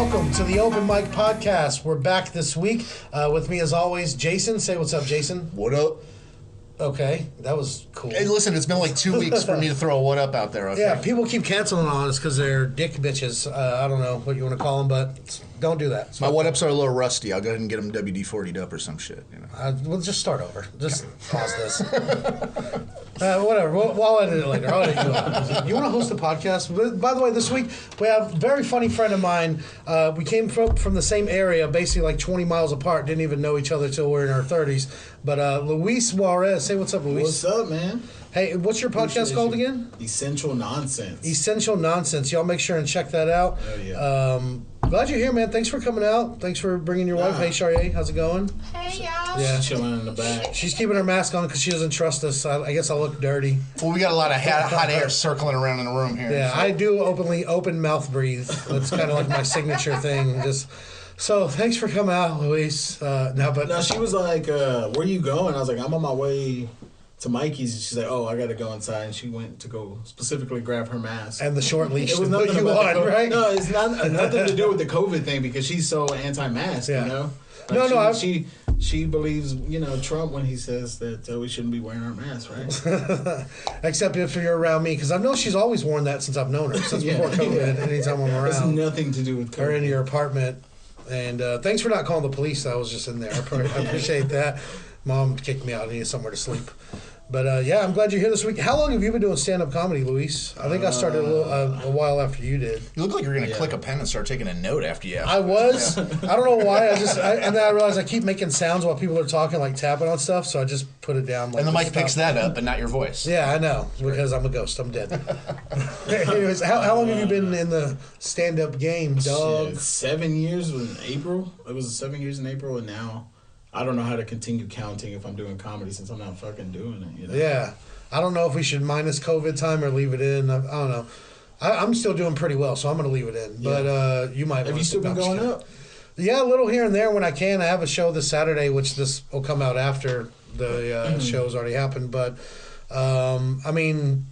Welcome to the Open Mic Podcast. We're back this week. With me, as always, Jason. Say what's up, Jason. What up? Okay, that was cool. Hey, listen, it's been like 2 weeks for me to throw a what up out there, okay? Yeah, people keep canceling on us because they're dick bitches. I don't know what you want to call them, but don't do that. My what ups are a little rusty. I'll go ahead and get them WD-40'd up or some shit, you know. We'll just start over. Just pause this. Whatever. I'll edit it later. I'll edit you out. You want to host a podcast? By the way, this week we have a very funny friend of mine. We came from the same area, basically like 20 miles apart. Didn't even know each other till we're in our 30s. But Luis Juarez. Say what's up, Luis. What's up, man? Hey, what's your podcast called again? Essential Nonsense. Essential Nonsense. Y'all make sure and check that out. Oh, yeah. Glad you're here, man. Thanks for coming out. Thanks for bringing your wife. Hey, Charrier. How's it going? Hey, y'all. Yeah. She's chilling in the back. She's keeping her mask on because she doesn't trust us. I guess I look dirty. Well, we got a lot of hot air circling around in the room here. Yeah, so. I do open mouth breathe. That's kind of like my signature thing. So thanks for coming out, Luis. No, she was like, where you going? I was like, I'm on my way to Mikey's. And she's like, oh, I got to go inside. And she went to go specifically grab her mask. And the short leash. It was to put nothing you about on, right? No, it's nothing to do with the COVID thing because she's so anti-mask, Yeah. you know? She believes, Trump when he says that we shouldn't be wearing our masks, right? Except if you're around me, because I know she's always worn that since I've known her, since before COVID, anytime I'm It's around. nothing to do with COVID. Or in your apartment. And thanks for not calling the police. I was just in there. I appreciate that. Mom kicked me out. I needed somewhere to sleep. But yeah, I'm glad you're here this week. How long have you been doing stand-up comedy, Luis? I think I started a while after you did. You look like you're going to click a pen and start taking a note after you. I was. I don't know why. And then I realized I keep making sounds while people are talking, like tapping on stuff. So I just put it down. Like, and the mic picks that up, but not your voice. Yeah, I know, because I'm a ghost. I'm dead. Anyways, how long have you been in the stand-up game, dog? Shit, 7 years was in April. It was 7 years in April, and now I don't know how to continue counting if I'm doing comedy since I'm not fucking doing it. You know? Yeah. I don't know if we should minus COVID time or leave it in. I don't know. I'm still doing pretty well, so I'm going to leave it in. But you might. Have you still been going up? Yeah, a little here and there when I can. I have a show this Saturday, which this will come out after the show's already happened. But I mean,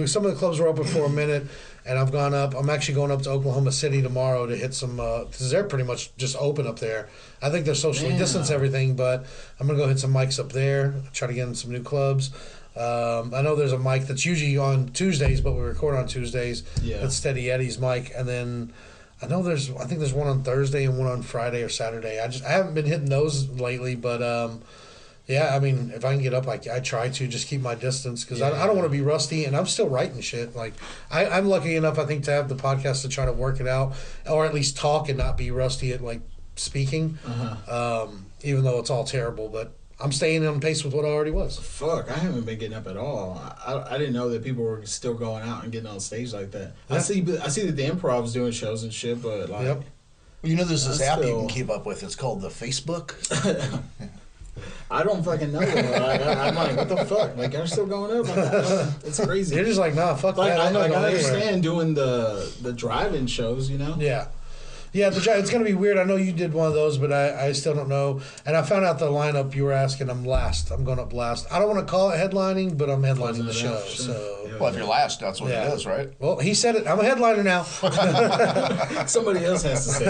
some of the clubs were open for a minute. And I've gone up. I'm actually going up to Oklahoma City tomorrow to hit some, because they're pretty much just open up there. I think they're socially distanced everything, but I'm going to go hit some mics up there, try to get in some new clubs. I know there's a mic that's usually on Tuesdays, but we record on Tuesdays. Yeah. That's Steady Eddie's mic. And then I think there's one on Thursday and one on Friday or Saturday. I haven't been hitting those lately, but yeah, I mean, if I can get up, I try to just keep my distance because I don't want to be rusty, and I'm still writing shit. Like, I'm lucky enough, I think, to have the podcast to try to work it out, or at least talk and not be rusty at, like, speaking, even though it's all terrible. But I'm staying on pace with what I already was. Fuck, I haven't been getting up at all. I didn't know that people were still going out and getting on stage like that. Yeah. I see that the Improv's doing shows and shit, but, like... Yep. Well, there's this app you can keep up with. It's called the Facebook. I don't fucking know. I'm like, what the fuck? Like, you're still going up? Like, it's crazy. You're just like, nah, fuck like, that. I I'm not going anywhere. understand doing the drive-in shows, you know? Yeah. Yeah, it's going to be weird. I know you did one of those, but I still don't know. And I found out the lineup you were asking. I'm last. I'm going up last. I don't want to call it headlining, but I'm headlining the show. Sure. So. Yeah. Well, if you're last, that's what it is, right? Well, he said it. I'm a headliner now. Somebody else has to say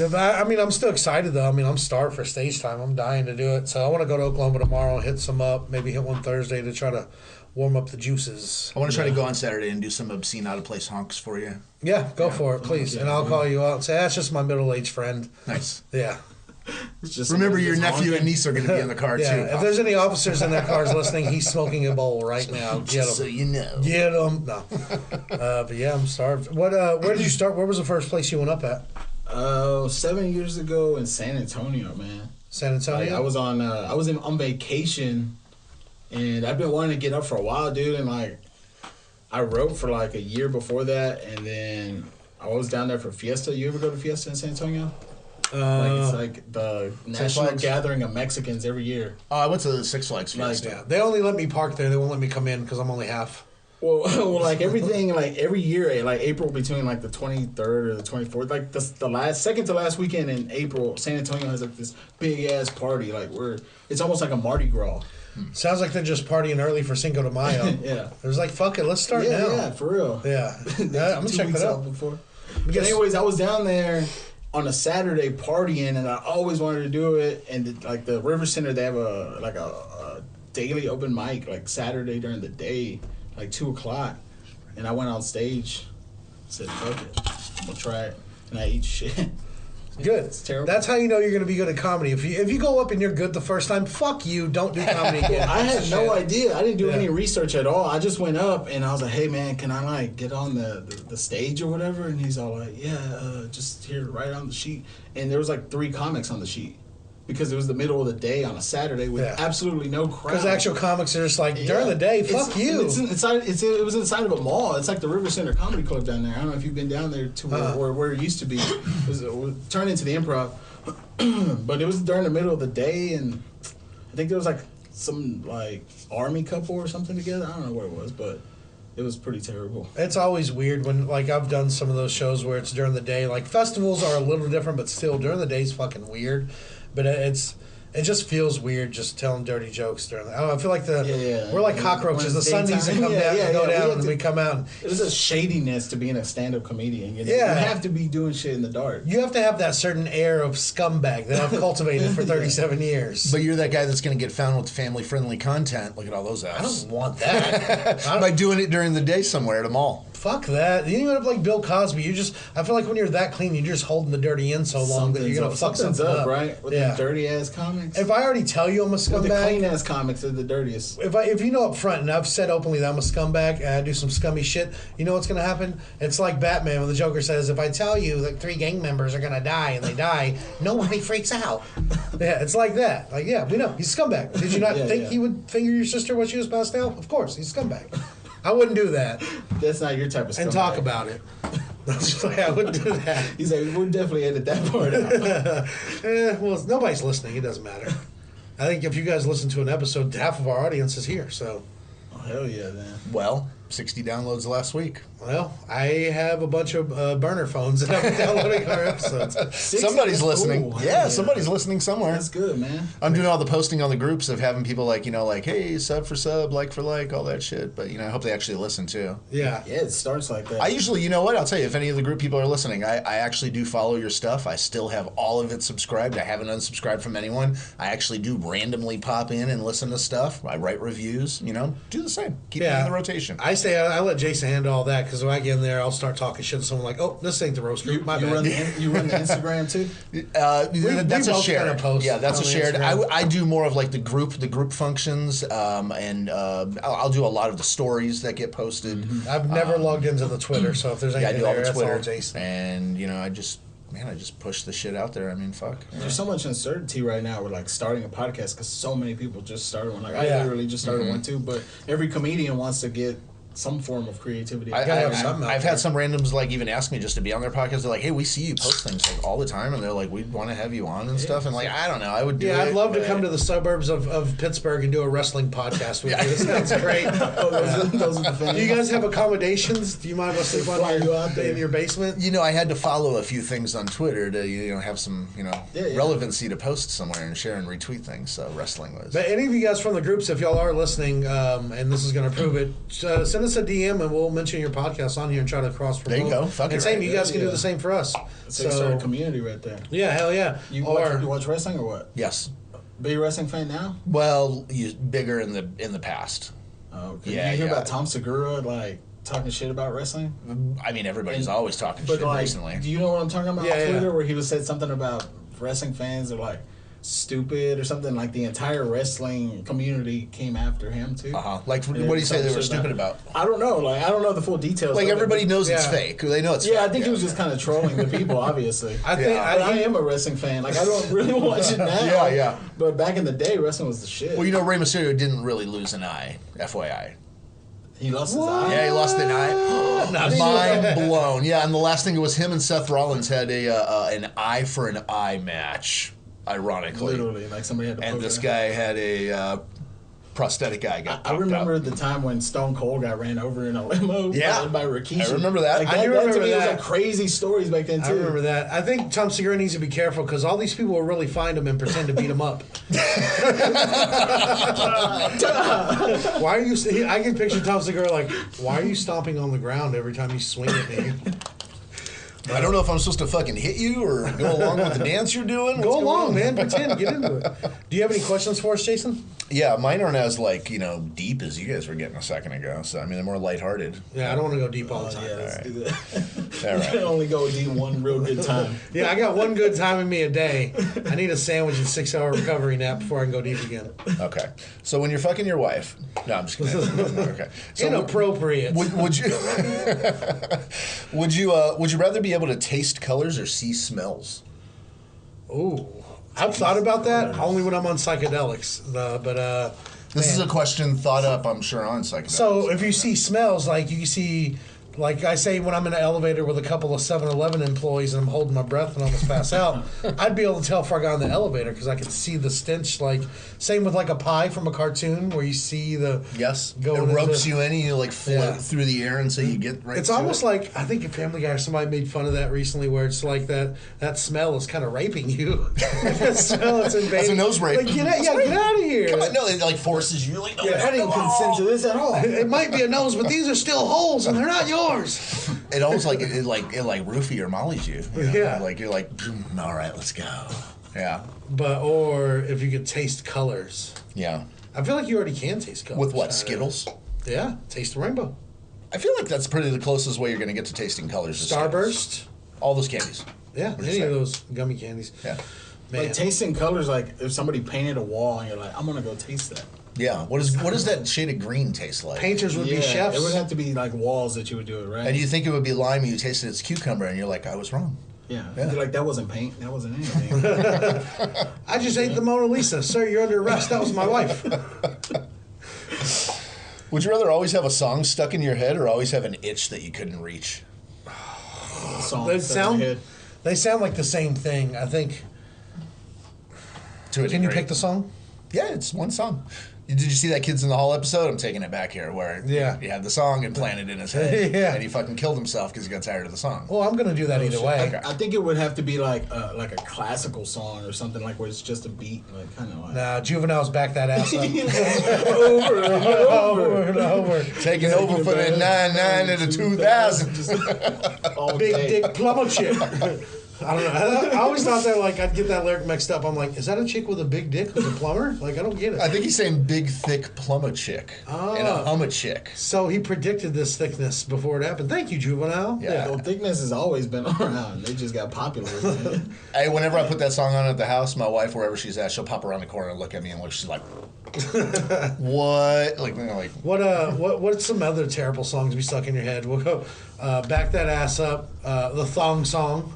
that. I mean, I'm still excited, though. I mean, I'm starved for stage time. I'm dying to do it. So I want to go to Oklahoma tomorrow and hit some up, maybe hit one Thursday to try to warm up the juices. I want to try to go on Saturday and do some obscene out-of-place honks for you. Yeah, go for it, please. And I'll call you out and say, that's just my middle-aged friend. Nice. Yeah. Remember, your nephew and niece are going to be in the car, Yeah, too. if there's any officers in their cars listening, he's smoking a bowl right now. Get Just so him. you know. Get him. No. But yeah, I'm starved. Where did you start? Where was the first place you went up at? 7 years ago in San Antonio, man. San Antonio? Like, I was on vacation, and I've been wanting to get up for a while, dude. And like, I wrote for like a year before that, and then I was down there for Fiesta. You ever go to Fiesta in San Antonio? It's like the national Flags? gathering of Mexicans every year. I went to the Six Flags Fiesta. Yeah, they only let me park there. They won't let me come in because I'm only half. Well, like everything, like every year, like April between like the 23rd or the 24th, like the second to last weekend in April, San Antonio has like this big ass party. Like it's almost like a Mardi Gras. Sounds like they're just partying early for Cinco de Mayo. Yeah. It was like, fuck it, let's start now. Yeah, for real. Yeah. I'm going to check that out. Before. But anyways, I was down there on a Saturday partying, and I always wanted to do it. And like the River Center, they have a daily open mic like Saturday during the day, like 2:00. And I went on stage, said, "Fuck it, I'm gonna try it," and I eat shit. Good. It's terrible. That's how you know you're going to be good at comedy. If you go up and you're good the first time, fuck you. Don't do comedy again. I had Shit. no idea. I didn't do any research at all. I just went up and I was like, "Hey man, can I like get on the stage or whatever?" And he's all like, "Yeah, just here, right on the sheet." And there was like 3 comics on the sheet because it was the middle of the day on a Saturday with absolutely no crowd. Because actual comics are just like, during the day, fuck you. It was inside of a mall. It's like the River Center Comedy Club down there. I don't know if you've been down there to where it used to be. It was turned into the Improv. But it was during the middle of the day, and I think there was like some like army couple or something together. I don't know what it was, but it was pretty terrible. It's always weird when, like, I've done some of those shows where it's during the day. Like, festivals are a little different, but still, during the day is fucking weird. But it just feels weird just telling dirty jokes during the... I don't know, I feel like we're like cockroaches. The sun needs to come down and go down, and we come out. And, there's a shadiness to being a stand-up comedian. You know? Yeah. You have to be doing shit in the dark. you have to have that certain air of scumbag that I've cultivated for 37 years. But you're that guy that's going to get found with family-friendly content. Look at all those I apps. don't want that. By doing it during the day somewhere at a mall. Fuck that. You end up like Bill Cosby. I feel like when you're that clean, you're just holding the dirty in so long that you're going to fuck something up. Right? With the dirty-ass comics. If I already tell you I'm a With the scumbag... clean-ass comics are the dirtiest. If you know up front, and I've said openly that I'm a scumbag and I do some scummy shit, you know what's going to happen? It's like Batman when the Joker says, if I tell you that 3 gang members are going to die and they die, nobody freaks out. Yeah, it's like that. Like, yeah, we know. He's a scumbag. Did you not think he would finger your sister when she was passed out? Of course, he's a scumbag. I wouldn't do that. That's not your type of scumbag. And talk about it. I wouldn't do that. He's like, we'll definitely edit that part out. Well, nobody's listening. It doesn't matter. I think if you guys listen to an episode, half of our audience is here, so... Oh, hell yeah, man. Well, 60 downloads last week. Well, I have a bunch of burner phones that I'm downloading our episodes. Somebody's listening. Yeah, somebody's listening somewhere. That's good, man. I'm doing all the posting on the groups of having people like, hey, sub for sub, like for like, all that shit. But, I hope they actually listen too. Yeah. Yeah, it starts like that. I usually, you know what? I'll tell you, if any of the group people are listening, I actually do follow your stuff. I still have all of it subscribed. I haven't unsubscribed from anyone. I actually do randomly pop in and listen to stuff. I write reviews, do the same. Keep me in the rotation. I let Jason handle all that because when I get in there, I'll start talking shit to someone like, oh, this ain't the roast group. My bad. You run the Instagram too? That's a both shared. kinda post Yeah, that's a on the shared. Instagram. I do more of like the group functions, and I'll do a lot of the stories that get posted. I've never logged into the Twitter, so if there's Yeah, I anything do all there, the that's all Twitter, Jason. and I just push the shit out there. I mean, fuck. There's so much uncertainty right now with like starting a podcast because so many people just started one. Like I literally just started one too, but every comedian wants to get some form of creativity. I've had some randoms like even ask me just to be on their podcast. They're like, "Hey, we see you post things like all the time," and they're like, "We'd want to have you on and stuff." And like, I don't know, I would do it. Yeah, I'd love to come to the suburbs of Pittsburgh and do a wrestling podcast with you. This sounds great. Those are the fans. Do you guys have accommodations? Do you mind if I sleep Fly you out there. in your basement? I had to follow a few things on Twitter to have some relevancy to post somewhere and share and retweet things. So wrestling was. But any of you guys from the groups, if y'all are listening, and this is going to prove it, send us a DM and we'll mention your podcast on here and try to cross promote. There you go. Fuck and it same, right you guys there. can do the same for us. So you start a community right there. Yeah, hell yeah. You watch wrestling or what? Yes. Big wrestling fan now? Well, bigger in the past. Oh, okay. Yeah, you hear yeah. about Tom Segura talking shit about wrestling? I mean, everybody's always talking But shit recently. do you know what I'm talking about Yeah, on Twitter? yeah. Where he said something about wrestling fans are stupid or something. Like the entire wrestling community came after him too. Like, what And do you say they were shit stupid about? I don't know. I don't know the full details. Like, of it, everybody but- knows it's Yeah. fake. They know it's fake. Yeah, I think he was just kind of trolling the people, obviously. I think Yeah. But I am a wrestling fan. I don't really watch it now. Yeah, yeah. But back in the day, wrestling was the shit. Well, Rey Mysterio didn't really lose an eye, FYI. He lost his eye. Yeah, he lost an eye. Mind blown. Yeah, and the last thing it was him and Seth Rollins had an eye for an eye match, ironically. Literally, like somebody had to And poke this it. guy had a prosthetic eye got I popped remember out. the time when Stone Cold got ran over in a limo Yeah. by Rikishi. I remember that. Like I do that to remember me was that. like crazy stories back then too. I remember that. I think Tom Segura needs to be careful because all these people will really find him and pretend to beat him up. Why are you? I can picture Tom Segura like, why are you stomping on the ground every time you swing at me? I don't know if I'm supposed to fucking hit you or go along with the dance you're doing. What's Go going along, on? man. Pretend. Get into it. Do you have any questions for us, Jason? Yeah, mine aren't as like deep as you guys were getting a second ago. So I mean, they're more lighthearted. Yeah, I don't want to go deep all the Oh, time. yeah, let's Alright. do that. All You right. can only go D one real good time. Yeah, I got one good time in me a day. I need a sandwich and 6-hour recovery nap before I can go deep again. Okay. So when you're fucking your wife, no, I'm just kidding. Okay. So Inappropriate. would you would you rather be able to taste colors or see smells? Ooh, I've thought about that only when I'm on psychedelics. This is Man. a question thought up, I'm sure, on psychedelics. So if you see smells, like you see, like I say, when I'm in an elevator with a couple of 7-Eleven employees and I'm holding my breath and almost pass out, I'd be able to tell if I got in the elevator because I could see the stench. Like same with like a pie from a cartoon where you see the yes, it going ropes into- you in and you like float Yeah. through the air until you get right. It's to almost it. like I think a Family Guy or somebody made fun of that recently, where it's like that smell is kind of raping you. That smell is invading. That's a nose rape. Like, get out of here. Come on, no, it like forces you. Like, no, Yeah, I didn't consent to this at all. It might be a nose, but these are still holes, and they're not yours. It almost like it like roofie or mollies you. Yeah. Like you're like, all right, let's go. Yeah. Or if you could taste colors. Yeah. I feel like you already can taste colors. With what, Skittles? Yeah, taste the rainbow. I feel like that's pretty the closest way you're going to get to tasting colors. is Skittles. Starburst. All those candies. Yeah, What'd you any say? of those gummy candies. Yeah. Man. Like tasting colors, like if somebody painted a wall and you're like, I'm gonna go taste that. Yeah. What does that shade of green taste like? Painters would be Yeah, chefs. it would have to be like walls that you would do it, right? And you think it would be lime, you tasted it's cucumber, and you're like, I was wrong. yeah. Yeah. You're like, that wasn't paint, that wasn't anything. I just ate the Mona Lisa. Sir, you're under arrest. That was my wife. Would you rather always have a song stuck in your head or always have an itch that you couldn't reach? Song They stuck in sound, your head. they sound like the same thing. I think. To a Can you degree. pick the song? Yeah, it's one song. Did you see that Kids in the Hall episode? I'm taking it back here, where Yeah. he had the song implanted in his head, Yeah. and he fucking killed himself because he got tired of the song. Well, I'm gonna do that either way. Okay. I think it would have to be like a classical song or something like where it's just a beat, like kind of like Nah, Juvenile's back that ass up. over and over. over and over. Taking over for the 99 and the 2000. All Big day. dick plumber chick. I don't know. I always thought that like I'd get that lyric mixed up. I'm like, is that a chick with a big dick who's a plumber? Like I don't get I it. think he's saying big, thick plumber chick and a hummer chick. So he predicted this thickness before it happened. Thank you, Juvenile. Yeah. Well, thickness has always been around. They just got popular. Man. Hey, whenever I put that song on at the house, my wife, wherever she's at, she'll pop around the corner and look at me and look. She's like, "What?" Like, What's some other terrible songs be stuck in your head? We'll go back that ass up. The thong song.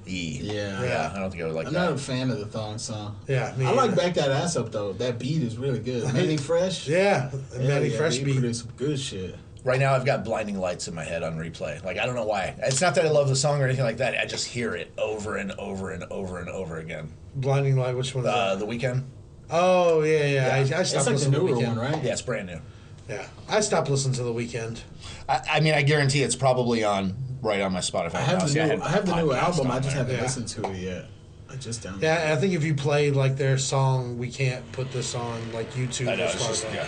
Yeah. I don't think I would like I'm that. not a fan of the thong song. Yeah, me I like either. Back That Ass Up though. That beat is really good. Manny Fresh. Yeah, Manny Fresh they beat. produce some good shit. Right now, I've got Blinding Lights in my head on replay. Like, I don't know why. It's not that I love the song or anything like that. I just hear it over and over and over and over again. Blinding Light. Which one is that? The Weeknd. Oh yeah. I It's stopped like the listening to the newer weekend. one, right? Yeah, it's brand new. Yeah, I stopped listening to the weekend. I mean, I guarantee it's probably right on my Spotify. I have now. the See, new. had I have the new podcast album. I on just there. haven't Yeah. listened to it yet. I just downloaded. Yeah, I think if you played like their song, we can't put this on like YouTube I know, or it's just, Spotify. yeah.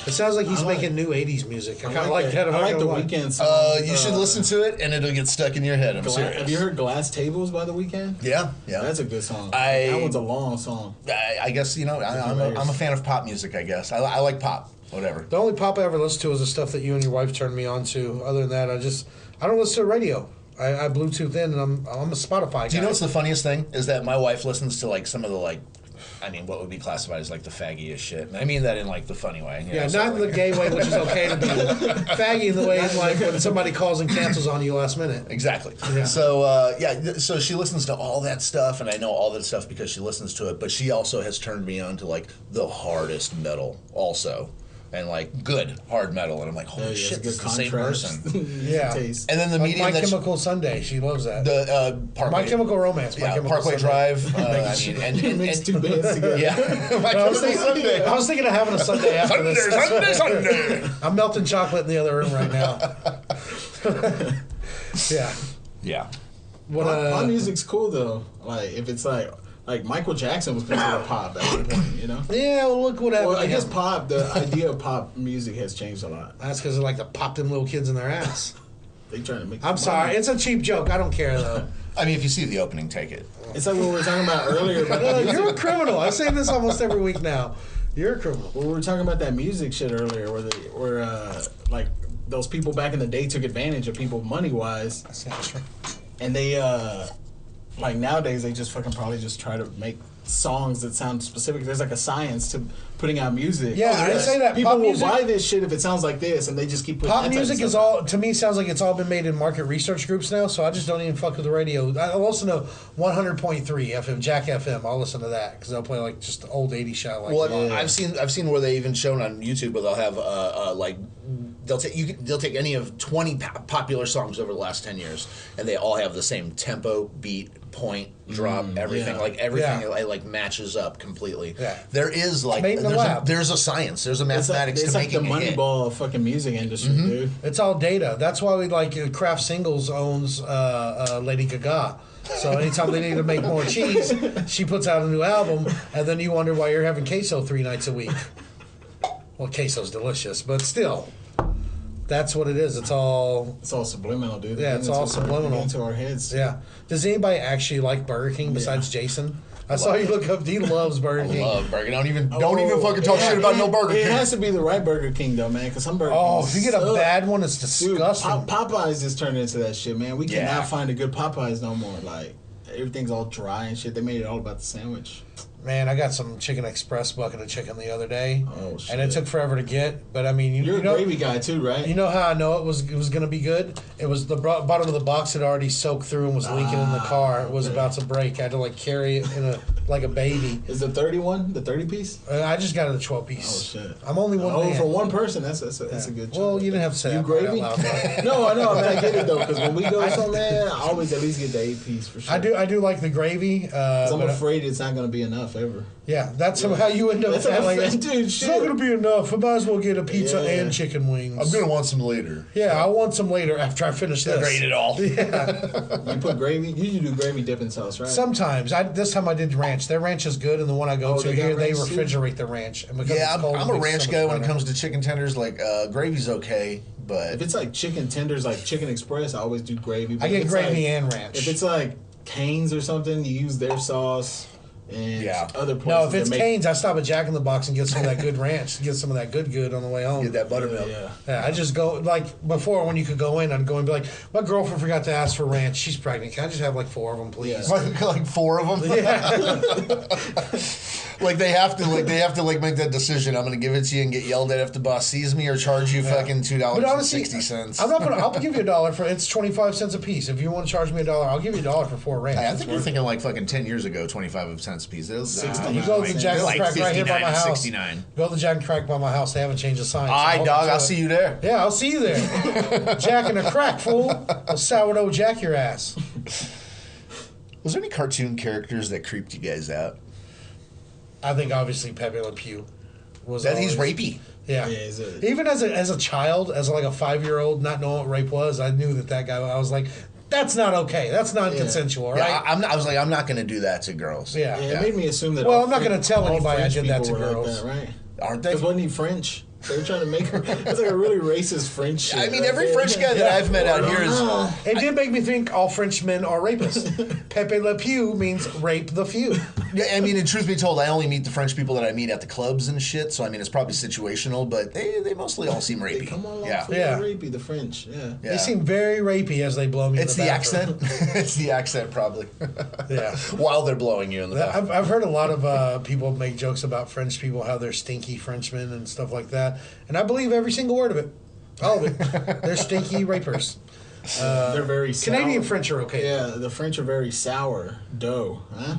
It sounds like he's I like- making new '80s music. I kind of like like that. I'm I not like the gonna lie. Weeknd song. You should listen to it, and it'll get stuck in your head. I'm serious. Have you heard Glass Tables by The Weeknd? Yeah, yeah. That's a good song. I- that one's a long song. I guess, I'm a fan of pop music, I guess. I like pop, whatever. The only pop I ever listened to was the stuff that you and your wife turned me on to. Other than that, I don't listen to radio. I Bluetooth in, and I'm a Spotify guy. Do you know what's the funniest thing? Is that my wife listens to, like, some of the, like, what would be classified as, like, the faggiest shit. And I mean that in, like, the funny way. Yeah, not in the gay way, which is okay to be faggy in the way like when somebody calls and cancels on you last minute. Exactly. Yeah. So, so she listens to all that stuff, and I know all that stuff because she listens to it, but she also has turned me on to, like, the hardest metal also. And, like, good hard metal. And I'm like, holy Yeah, shit, it's this is good the same contrast. person. Yeah. Taste. And then the Like medium My that Chemical Sunday, she loves that. the Parkway. My Chemical Romance. My Yeah, Chemical Parkway Sunday. Drive. I mean, and Mix two bands together. yeah. My I was, Chemical thinking, Sunday. I was thinking of having a Sunday after Sunday, this. Sunday. I'm melting chocolate in the other room right now. yeah. Yeah. What My music's cool though. Like if it's like like Michael Jackson was considered pop at one point, you know. Yeah, well, look what happened. Well, I to guess him. pop. The idea of pop music has changed a lot. That's because they like to pop them little kids in their ass. They trying to make. I'm sorry, it's a cheap joke. I don't care though. I mean, if you see the opening, take it. It's like what we were talking about earlier about the You're a music. criminal. I say this almost every week now. You're a criminal. Well, we were talking about that music shit earlier, where like those people back in the day took advantage of people money wise, and they like nowadays they just fucking probably just try to make songs that sound specific. There's like a science to putting out music. Yeah, I say that people pop will music- buy this shit if it sounds like this, and they just keep putting Pop that type of music is stuff all, to me, sounds like it's all been made in market research groups now, so I just don't even fuck with the radio. I'll listen to 100.3 FM, Jack FM. I'll listen to that because they'll play like just the old 80s shit. Like, Well, Yeah. I've seen where they even shown on YouTube where they'll have like they'll take any of 20 popular songs over the last 10 years and they all have the same tempo, beat, point, drop, everything. yeah. Like everything Yeah. like matches up completely. Yeah. There is like made in the lab. there's a science, there's a It's like, mathematics it's to like the making a hit. Moneyball of fucking music industry, dude. it's all data. That's why we like Kraft Singles owns Lady Gaga. So anytime they need to make more cheese, she puts out a new album, and then you wonder why you're having queso 3 nights a week. Well, queso's delicious, but still, that's what it is. It's all It's all subliminal, dude. Yeah, it's all subliminal. Into our heads. yeah. Does anybody actually like Burger King besides Jason? I saw you look up. He loves Burger King. Love Burger. Don't even Oh, fucking talk yeah, shit about no Burger It King. has to be the right Burger King, though, man. Because some Burger Oh, Kings if you get a suck. bad one, it's Dude, disgusting. Popeyes just turned into that shit, man. We Yeah. cannot find a good Popeyes no more. Like everything's all dry and shit. They made it all about the sandwich. Man, I got some Chicken Express bucket of chicken the other day, Oh, shit. and it took forever to get. But I mean, You're you a know, gravy guy too, right? you know how I know it was going to be good? It was the bottom of the box had already soaked through and was leaking in the car. It was okay. about to break. I had to like carry it in like a baby. Is the 31 the 30 piece? I just got it a 12 piece. Oh shit! I'm only one Oh, man. for one person, that's a good. Well, chunk. you didn't have to say You that part gravy? out loud. but- No, I know. I mean, I get it though, because when we go somewhere, I always at least get the 8 piece for sure. I do like the gravy. 'Cause I'm but- afraid it's not going to be enough ever. Yeah, that's how you end up. That's Like, how- it's dude, it's shit. not going to be enough. I might as well get a pizza Yeah. and chicken wings. I'm gonna want some later. Yeah, I want some later after I finish this. Grade it all. You put gravy. You usually do gravy dipping sauce, right? Sometimes. This time I did ranch. Their ranch is good, and the one I go Oh, to they got here, they ranch too? refrigerate the ranch. And because Yeah, it's cold, I'm it a makes it ranch so guy much when it better. comes to chicken tenders. Like gravy's okay, but If it's like chicken tenders, like Chicken Express, I always do gravy. But I if get it's gravy like, and ranch. If it's like Cane's or something, you use their sauce and Yeah. other places. No, if it's that make- Cane's, I stop at Jack in the Box and get some of that good ranch. Get some of that good on the way home. get that buttermilk. Yeah. Yeah, I just go, like, before when you could go in, I'd go and be like, my girlfriend forgot to ask for ranch. She's pregnant. Can I just have like 4 of them, please? Yeah. Like 4 of them. Yeah. Like they have to make that decision. I'm gonna give it to you and get yelled at if the boss sees me, or charge you fucking But $2.60. I'm not gonna. I'll give you $1 for it's 25 cents a piece. If you want to charge me $1, I'll give you $1 for 4 ranch. I It's think you're worth thinking like fucking 10 years ago, 25 cents a piece. It was, 69. You go to the Jack and like Crack right here by 59 my and house. 69. Go to the Jack and Crack by my house. They haven't changed the sign. All right, dog. I'll see you there. Yeah, I'll see you there. Jack and a Crack, fool. A sourdough Jack your ass. Was there any cartoon characters that creeped you guys out? I think obviously Pepe Le Pew was. That he's always- rapey. Yeah. Yeah, is it- Even as a child, as like a 5-year-old, not knowing what rape was, I knew that guy. I was like, that's not okay. That's non-consensual, right? Yeah, I was like, I'm not gonna do that to girls. Yeah. Yeah, it made me assume that. Well, all I'm not French- gonna tell all anybody I French did that people to were girls. Like that, right? Aren't they? Because wasn't he French? They were trying to make him. That's like a really racist French shit. I mean, right every there. French guy that I've met out here is. It did make me think all Frenchmen are rapists. Pepe Le Pew means rape the few. Yeah, I mean, and truth be told, I only meet the French people that I meet at the clubs and shit. So I mean, it's probably situational, but they mostly all seem They rapey. come along Yeah. for Yeah. rapey, the French. Yeah. Yeah. They seem very rapey as they blow me. It's in the bathroom. accent. It's the accent, probably. Yeah. While they're blowing you in the bathroom. I've heard a lot of people make jokes about French people, how they're stinky Frenchmen and stuff like that, and I believe every single word of it, all of it. They're stinky rapers. They're very sour. Canadian French are okay. Yeah, the French are very sour dough, huh?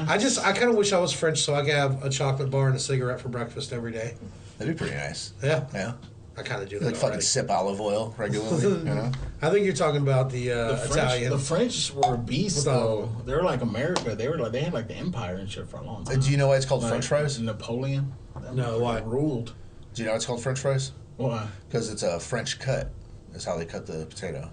I kind of wish I was French so I could have a chocolate bar and a cigarette for breakfast every day. That'd be pretty nice. Yeah, Yeah. I kind of do that. Like fucking already. sip olive oil regularly, you know? I think you're talking about the, Italian. The French were beasts What's that? though. They were like America. They had like the empire and shit for a long time. Do you know why it's called Like French fries? Napoleon. That No, motherfucker why? Ruled. Do you know why it's called French fries? Why? Because it's a French cut. Is how they cut the potato.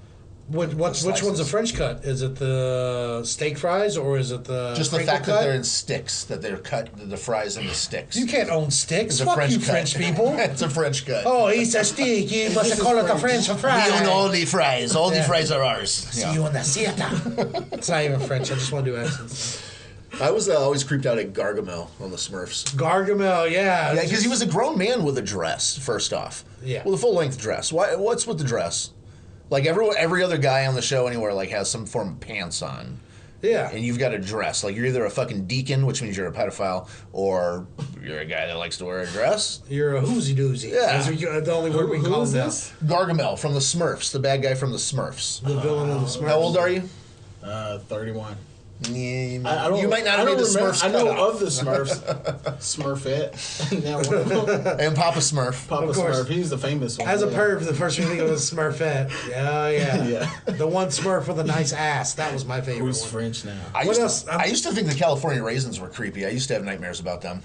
Which one's a French cut? Is it the steak fries or is it the Just the crinkle fact that they're in sticks, that they're cut the fries into sticks. You can't own sticks. It's a Fuck French you, cut. French people. It's a French cut. Oh, it's a steak. You must call it a French fry. We own all the fries. All the Yeah. fries are ours. See you in the theater. It's not even French. I just want to do accents. I was always creeped out at Gargamel on the Smurfs. Gargamel, yeah. Yeah, because he was a grown man with a dress. First off, Yeah. with a full length dress. What's with the dress? Like every other guy on the show anywhere like has some form of pants on, Yeah. and you've got a dress. Like you're either a fucking deacon, which means you're a pedophile, or you're a guy that likes to wear a dress. You're a whoozy doozy. Yeah. That's the only word we Who call is him now. this? Gargamel from the Smurfs, the bad guy from the Smurfs. The villain of the Smurfs. How old are you? 31. Yeah, I don't, you might not I have made don't the remember. Smurfs I know cutoff. of the Smurfs. Smurfette. That one of them. And Papa Smurf. Papa Of course. Smurf. He's the famous one. As a yeah. perv, the first thing you think of is Smurfette. Oh, yeah. Yeah. The one Smurf with a nice ass. That was my favorite Who's one. French now? I What used else? I used to think the California Raisins were creepy. I used to have nightmares about them.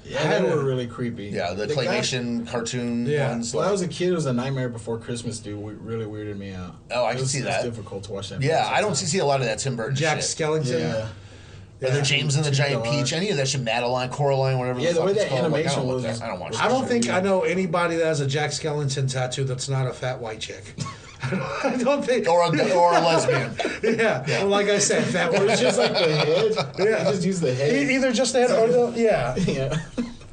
Yeah, they were really creepy. Yeah, the guy- claymation cartoon Yeah. ones. When I like- was a kid, it was a Nightmare Before Christmas, dude. Really weirded me out. Oh, I It can was- see that. It's difficult to watch that. yeah, I don't see a lot of that Tim Burton Jack shit. Skellington. Yeah. Or the James and the Too Giant dark. Peach, any of that shit, Madeline, Coraline, whatever. Yeah, the fuck way it's that called. animation I don't was- look that. I don't watch. I that don't shit. think I know anybody that has a Jack Skellington tattoo that's not a fat white chick. I don't think. Or a lesbian. Yeah. Well, like I said, fat Or white it's just like the head. Yeah. You just use the head. Either just that or the. Yeah. Yeah.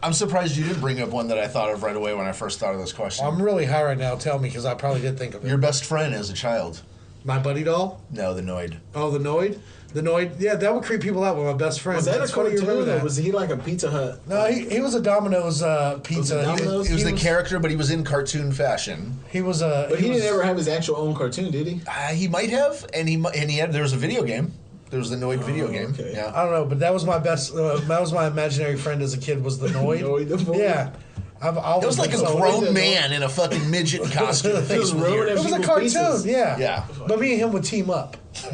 I'm surprised you didn't bring up one that I thought of right away when I first thought of this question. I'm really high right now. Tell me, because I probably did think of it. Your best friend as a child? My buddy doll? No, the Noid. Oh, the Noid? The Noid? Yeah, that would creep people out with my best friend. Was that It's a funny you remember cartoon or that. was he like a Pizza Hut? No, he was a Domino's pizza. Was it Domino's? He was the was- character, but he was in cartoon fashion. He was a. But he was- didn't ever have his actual own cartoon, did he? He might have, and he had. There was a video game. There was the Noid video game. okay. Yeah. I don't know, but that was my best. That was my imaginary friend as a kid. Was the Noid? Noid the Noid. Yeah, I've always It was like a been so- grown man in a fucking midget costume. It was Face with ruining ears. It was a People cartoon. pizzas. Yeah. Yeah. But me and him would team up. He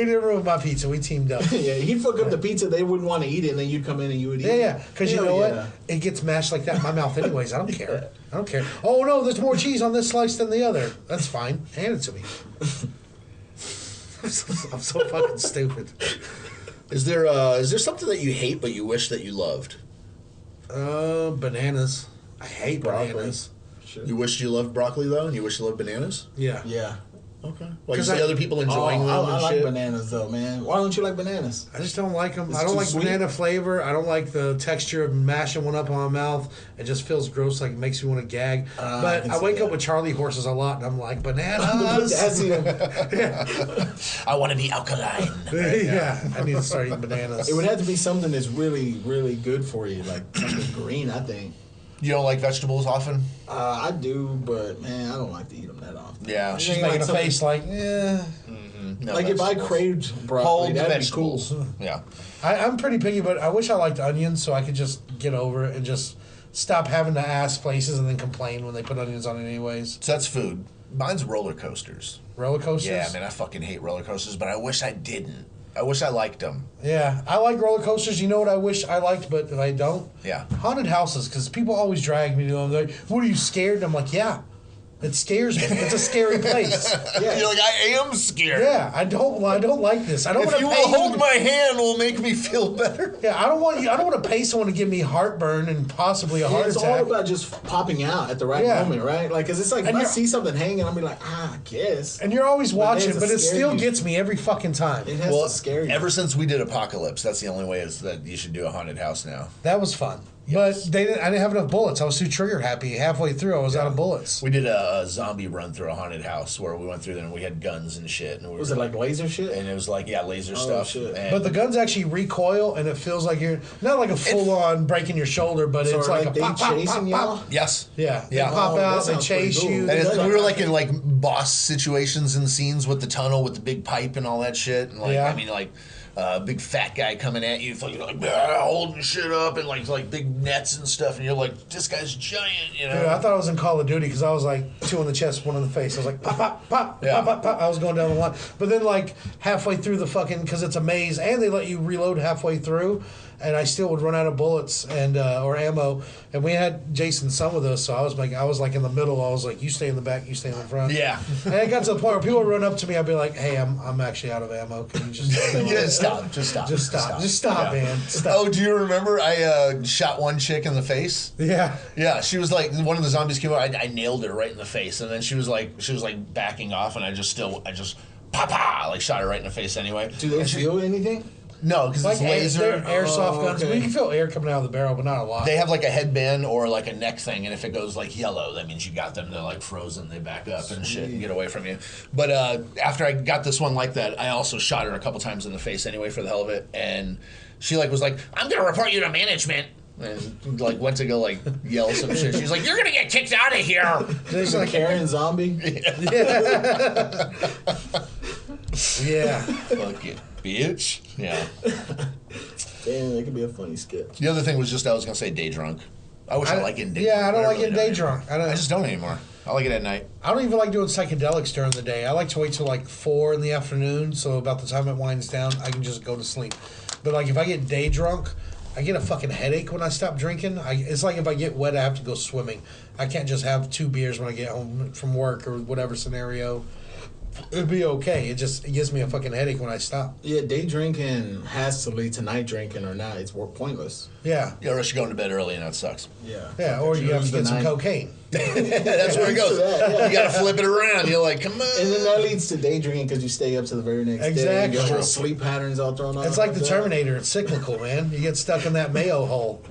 didn't ruin my pizza. We teamed up. Yeah, he'd fuck up the pizza. They wouldn't want to eat it, and then you'd come in and you would eat Yeah, it. yeah. Because you Hell know yeah. what? It gets mashed like that in my mouth, anyways. I don't care. I don't care. Oh no, there's more cheese on this slice than the other. That's fine. Hand it to me. I'm so fucking stupid. Is there something that you hate but you wish that you loved? Bananas. I hate Broccoli. bananas. Sure. You wished you loved broccoli though, and you wish you loved bananas. Yeah. Yeah. Okay. Like you 'Cause see I- other people enjoying Oh, them I and like shit. bananas though, man. Why don't you like bananas? I just don't like them. It's I don't too like sweet? banana flavor. I don't like the texture of mashing one up in my mouth. It just feels gross. Like it makes me want to gag. I But can I see wake up that. with Charlie horses a lot, and I'm like Put bananas. the acid in. I want to be alkaline. Yeah, I need to start eating bananas. It would have to be something that's really, really good for you, like something green. I think. You don't like vegetables often? I do, but man, I don't like to eat them that often. Yeah. She's Like making a something- face like, yeah. No Like if I vegetables. craved broccoli, Whole that'd be cool. vegetables. Yeah. I'm pretty picky, but I wish I liked onions so I could just get over it and just stop having to ask places and then complain when they put onions on it anyways. So that's food. Mine's roller coasters. Roller coasters? Yeah, man, I fucking hate roller coasters, but I wish I didn't. I wish I liked them. Yeah, I like roller coasters. You know what I wish I liked, but I don't? Yeah. Haunted houses, because people always drag me to them. They're like, what are you scared? And I'm like, yeah, it scares me. It's a scary place. Yeah. You're like, I am scared. Yeah, I don't like this. I don't If want you to will pay hold my hand, will make me feel better. Yeah, I don't want to pay someone to give me heartburn and possibly a heart It's attack. all about just popping out at the right Yeah. moment, right? Like, cause it's like And if I you're- see something hanging, I'll be like, I guess. And you're always watching, there's a but it scare still you. gets me every fucking time. It has Well, to scare you. ever since we did Apocalypse, that's the only way is that you should do a haunted house now. That was fun. Yes. But I didn't have enough bullets. I was too trigger happy. Halfway through, I was out of bullets. We did a zombie run through a haunted house where we went through there and we had guns and shit. And we Was were, it like laser shit? And it was like, yeah, laser stuff. shit. And But the guns actually recoil, and it feels like you're not like a full-on breaking your shoulder, but So it's are, like a like they pop, pop, chasing pop, y'all? pop. yes. Yeah, Yeah. They pop Oh, that out, they sounds pretty chase cool. you. And That's we were like in like boss situations and scenes with the tunnel with the big pipe and all that shit. And like, Yeah. I mean, like big fat guy coming at you, you're like holding shit up and like big nets and stuff, and you're like, this guy's giant, you know. Dude, I thought I was in Call of Duty because I was like 2 in the chest, 1 in the face. I was like pop, pop, pop, Yeah. pop, pop, pop. I was going down the line, but then like halfway through the fucking, because it's a maze and they let you reload halfway through. and I still would run out of bullets and or ammo. And we had Jason some of those, so I was like in the middle. I was like, you stay in the back, you stay in the front. Yeah. And it got to the point where people would run up to me. I'd be like, hey, I'm actually out of ammo. Can you just stop, Yeah. man. Stop. Oh, do you remember I shot one chick in the face? Yeah. Yeah, she was like, one of the zombies came out. I nailed her right in the face, and then she was like backing off, and I just pa like shot her right in the face anyway. Do they feel anything? No, because it's laser. They're airsoft guns. okay. We can feel air coming out of the barrel, but not a lot. They have like a headband or like a neck thing, and if it goes like yellow, that means you got them. They're like frozen. They back up and shit and get away from you. But after I got this one like that, I also shot her a couple times in the face anyway for the hell of it, and she like was like, "I'm gonna report you to management." And like went to go like yell some shit. She's like, "You're gonna get kicked out of here." There's a Karen zombie. Yeah. Fuck it, bitch. Yeah. Damn, that could be a funny sketch. The other thing was just I was gonna say day drunk. I wish I like getting day drunk. Yeah, I don't but like really getting day don't drunk. anymore. I just don't anymore. I like it at night. I don't even like doing psychedelics during the day. I like to wait till like 4 in the afternoon, so about the time it winds down, I can just go to sleep. But like if I get day drunk, I get a fucking headache when I stop drinking. It's like if I get wet, I have to go swimming. I can't just have 2 beers when I get home from work or whatever scenario. It'd be okay. It gives me a fucking headache when I stop. Yeah, day drinking has to lead to night drinking or not. It's pointless. Yeah. Yeah, or else you're going to bed early and that sucks. Yeah. Yeah, or you have to get some cocaine. That's where it goes. You got to flip it around. You're like, come on. And then that leads to day drinking because you stay up to the very next day. Exactly. Your whole sleep patterns all thrown off. It's like the Terminator. It's cyclical, man. You get stuck in that Mayo hole.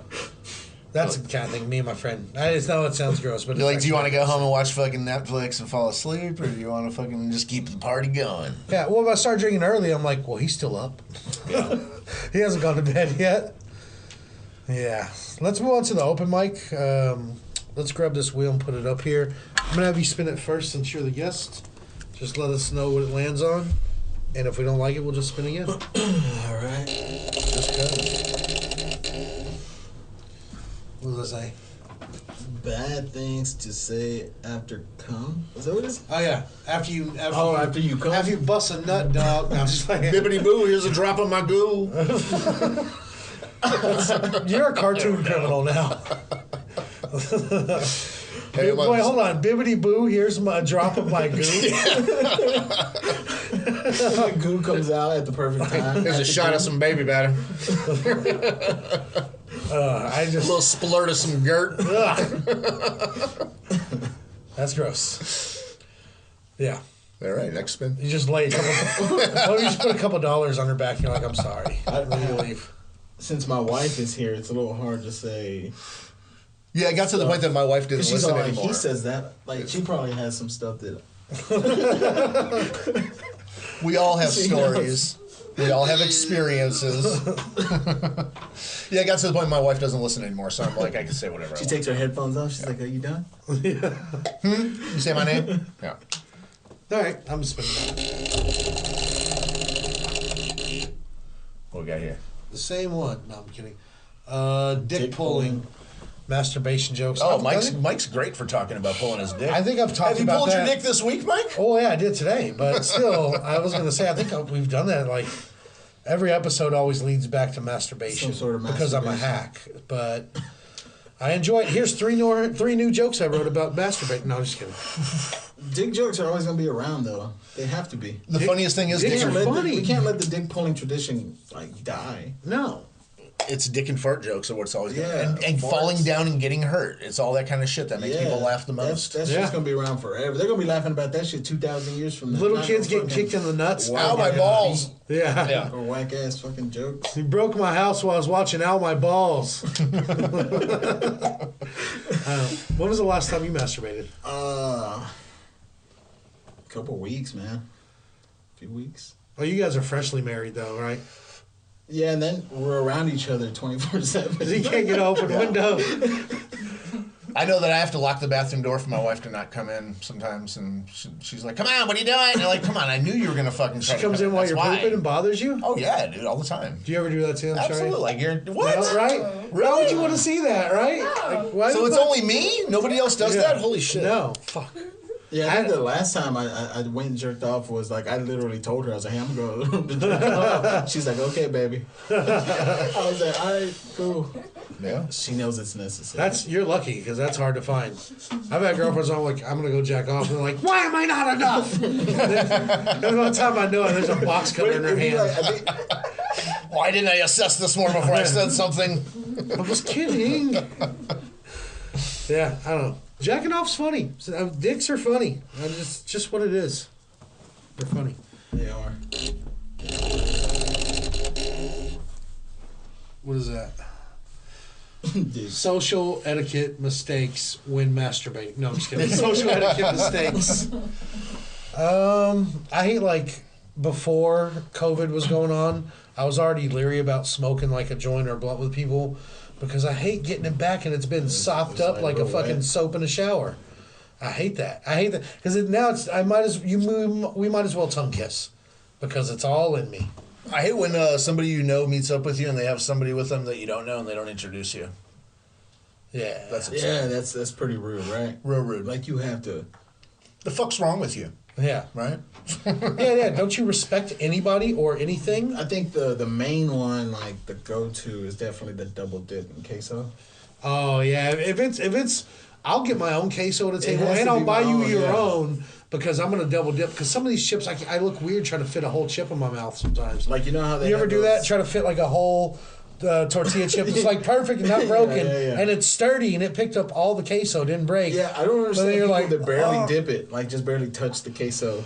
That's the kind of thing me and my friend. I just know it sounds gross, but You're like, do you want to go home and watch fucking Netflix and fall asleep, or do you want to fucking just keep the party going? Yeah, well, if I start drinking early, I'm like, well, he's still up. Yeah. He hasn't gone to bed yet. Yeah. Let's move on to the open mic. Let's grab this wheel and put it up here. I'm going to have you spin it first since you're the guest. Just let us know what it lands on. And if we don't like it, we'll just spin again. All right. Just go. What does it say? Bad things to say after cum. Is that what it is? Oh, yeah. After you come. After you bust a nut, dog. No, I'm just playing. Bibbity boo, here's a drop of my goo. You're a cartoon criminal now. Hey, Wait, hold on. Bibbity boo, here's a drop of my goo. Goo comes out at the perfect time. Here's a shot of some baby batter. I A just. little splurt of some dirt. That's gross. Yeah. All right, next spin. You just lay a couple. Well, you just put a couple dollars on her back and you're like, I'm sorry. When you leave. Since my wife is here, it's a little hard to say. Yeah, I got to the point that my wife didn't She's listen all like, anymore. he says that. Like, she probably has some stuff that. We all have She stories. We all have experiences. Yeah, I got to the point my wife doesn't listen anymore, so I'm like, I can say whatever She I takes her headphones off. She's like, are you done? want. You say my name? Yeah. All right, I'm spinning that. What we got here? The same one. No, I'm kidding. Dick pulling. Masturbation jokes. Oh, I've- Mike's great for talking about pulling his dick. I think I've talked Have you about pulled that. your dick this week, Mike? Oh yeah, I did today, but still, I was going to say I think we've done that. Like every episode always leads back to masturbation, Some sort of because I'm a masturbation. hack. But I enjoy it. Here's three new jokes I wrote about masturbating. No, I'm just kidding. Dick jokes are always going to be around, though. They have to be. The funniest thing is, Dicks dicks are are funny. We can't let the dick pulling tradition like die. No, it's dick and fart jokes are what's always going Yeah, and farts. falling down and getting hurt. It's all that kind of shit that makes people laugh the most. That's Yeah. just gonna be around forever. They're gonna be laughing about that shit 2,000 years from now. little Not kids no getting fucking- kicked in the nuts. Ow, my balls. Yeah. Yeah. Or whack ass fucking jokes. He broke my house while I was watching Ow My Balls. When was the last time you masturbated? Couple weeks, man. A few weeks. Oh, you guys are freshly married though, right? Yeah, and then we're around each other 24/7. You can't get an open window. I know that I have to lock the bathroom door for my wife to not come in sometimes, and she's like, "Come on, what are you doing?" And I'm like, "Come on, I knew you were gonna fucking." She comes in while you're pooping and bothers you? Oh yeah, dude, all the time. Do you ever do that too? I'm Absolutely, sorry. like you're what? No, right? Really? Why would you want to see that, right? Like, why So the it's fuck- only me? Nobody else does Yeah. that? Holy shit! No. Fuck. Yeah, I think the last time I went and jerked off was like, I literally told her, I was like, hey, I'm going to the room to jerk off. She's like, okay, baby. I was like, all right, cool. Yeah. She knows it's necessary. You're lucky because that's hard to find. I've had girlfriends. I'm like, I'm gonna go jack off, and they're like, why am I not enough? Every one time I know it, there's a box cutter in her hand. Like, Why didn't I assess this more before I said something? I was kidding. Yeah, I don't know. Jacking off's funny. Dicks are funny. It's just what it is. They're funny. they are. What is that? Dude. Social etiquette mistakes when masturbating. No, I'm just kidding. Social etiquette mistakes. I hate, like, before COVID was going on, I was already leery about smoking like a joint or a blunt with people because I hate getting it back and it's been sopped up like a fucking soap in a shower. I hate that. Because now we might as well tongue kiss because it's all in me. I hate when somebody you know meets up with you and they have somebody with them that you don't know and they don't introduce you. Yeah. That's upsetting. Yeah, that's pretty rude, right? Real rude. Like you have to. The fuck's wrong with you, Yeah. right? Yeah. Don't you respect anybody or anything? I think the main one, like the go-to, is definitely the double dip in queso. Oh yeah, if it's, I'll get my own queso at the table, has and to I'll be buy my you own, your yeah. own because I'm gonna double dip. Because some of these chips, I look weird trying to fit a whole chip in my mouth sometimes. Like you know how they You ever have do that? those- Try to fit like a whole tortilla chip. It's like perfect and not broken, yeah. and it's sturdy, and it picked up all the queso, didn't break. Yeah, I don't But understand then you're people like, that barely oh. dip it, like just barely touch the queso,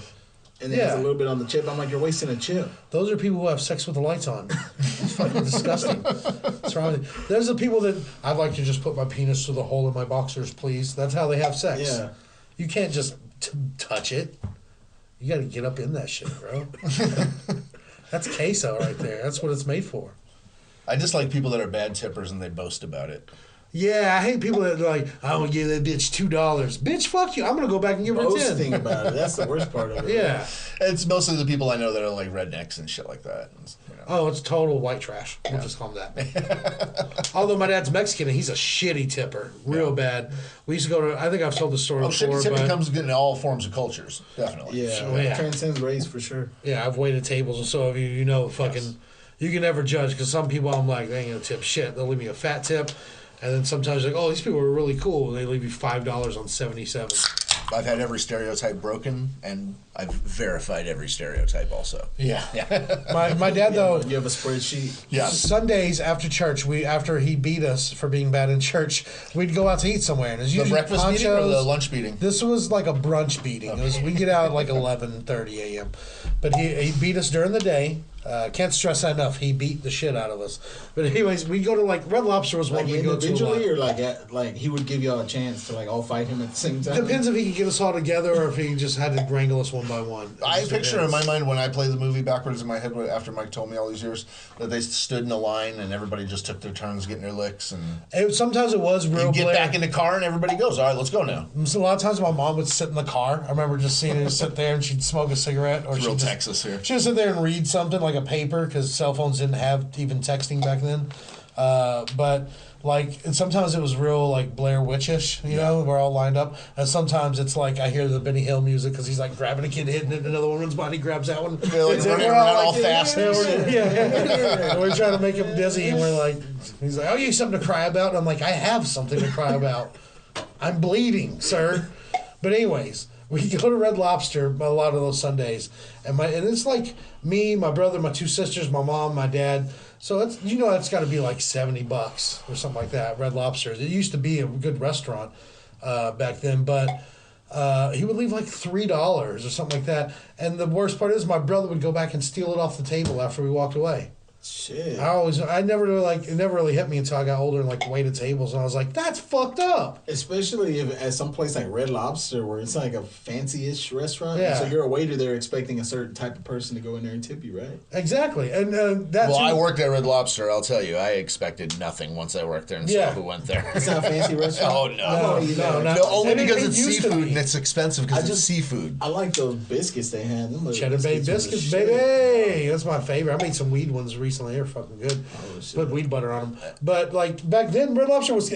and then Yeah. has a little bit on the chip. I'm like, you're wasting a chip. Those are people who have sex with the lights on. It's fucking disgusting. What's wrong with it? There's the people that I'd like to just put my penis through the hole in my boxers, please. That's how they have sex. Yeah. You can't just touch it. You got to get up in that shit, bro. That's queso right there. That's what it's made for. I dislike people that are bad tippers and they boast about it. Yeah, I hate people that are like, I'm gonna give that bitch $2. Bitch, fuck you. I'm gonna go back and give her Boasting 10. about it. That's the worst part of it. Yeah. It's mostly the people I know that are like rednecks and shit like that. You know. Oh, it's total white trash. We'll just call him that. Although my dad's Mexican and he's a shitty tipper, real bad. We used to go to. I think I've told the story Oh, shit, before, tipping but comes in all forms of cultures, definitely. Yeah, Oh, yeah. transcends race for sure. yeah, I've waited tables and so have you. You know, fucking, Yes. you can never judge because some people I'm like, they ain't gonna tip shit. They'll leave me a fat tip, and then sometimes like, oh, these people are really cool. And they leave you $5 on 77. I've had every stereotype broken, and I've verified every stereotype also. Yeah. My dad though. You have a spreadsheet. Yeah. Sundays after church, after he beat us for being bad in church, we'd go out to eat somewhere. And it was The usually breakfast meeting or the Ponchos. lunch meeting? This was like a brunch beating. We get out at like 11:30 a.m. But he beat us during the day. Can't stress that enough. He beat the shit out of us. But anyways, we go to like Red Lobster was one Like we go to a lot. individually, or like he would give y'all a chance to like all fight him at the same time. Depends if he could get us all together or if he just had to wrangle us one by one. It I just picture in depends. my mind when I play the movie backwards in my head after Mike told me all these years that they stood in a line and everybody just took their turns getting their licks and Sometimes it was real. you get Blair. back in the car and everybody goes, all right, let's go now. So a lot of times my mom would sit in the car. I remember just seeing her sit there and she'd smoke a cigarette or It's she'd real just, Texas here. she'd sit there and read something like a paper because cell phones didn't have even texting back then. But like and sometimes it was real like Blair Witchish, you know, we're all lined up. And sometimes it's like I hear the Benny Hill music because he's like grabbing a kid, hitting it, and another one runs by and he grabs that one. Yeah, like And running we're around all like, fast Yeah, and we're, yeah. And we're trying to make him dizzy and we're like, he's like, oh, you have something to cry about? And I'm like, I have something to cry about. I'm bleeding, sir. But anyways, we go to Red Lobster a lot of those Sundays, and it's like me, my brother, my two sisters, my mom, my dad. So it's that's got to be like $70 or something like that. Red Lobster. It used to be a good restaurant back then, but he would leave like $3 or something like that. And the worst part is my brother would go back and steal it off the table after we walked away. Shit. I never really it never really hit me until I got older and like waited tables and I was like, that's fucked up. Especially if at some place like Red Lobster where it's like a fancy-ish restaurant. Yeah. So you're a waiter there expecting a certain type of person to go in there and tip you, right? Exactly, and that's Well, I worked at Red Lobster. I'll tell you, I expected nothing once I worked there and Yeah. saw who went there. It's not a fancy restaurant. Oh, no. No, Only And it because it's used to seafood be. and it's expensive because it's seafood. I like those biscuits they had. Them Cheddar Bay were the biscuits, shit. baby. That's my favorite. I made some weed ones recently. They're fucking good. shit. Put weed butter on them. But like back then, Red Lobster this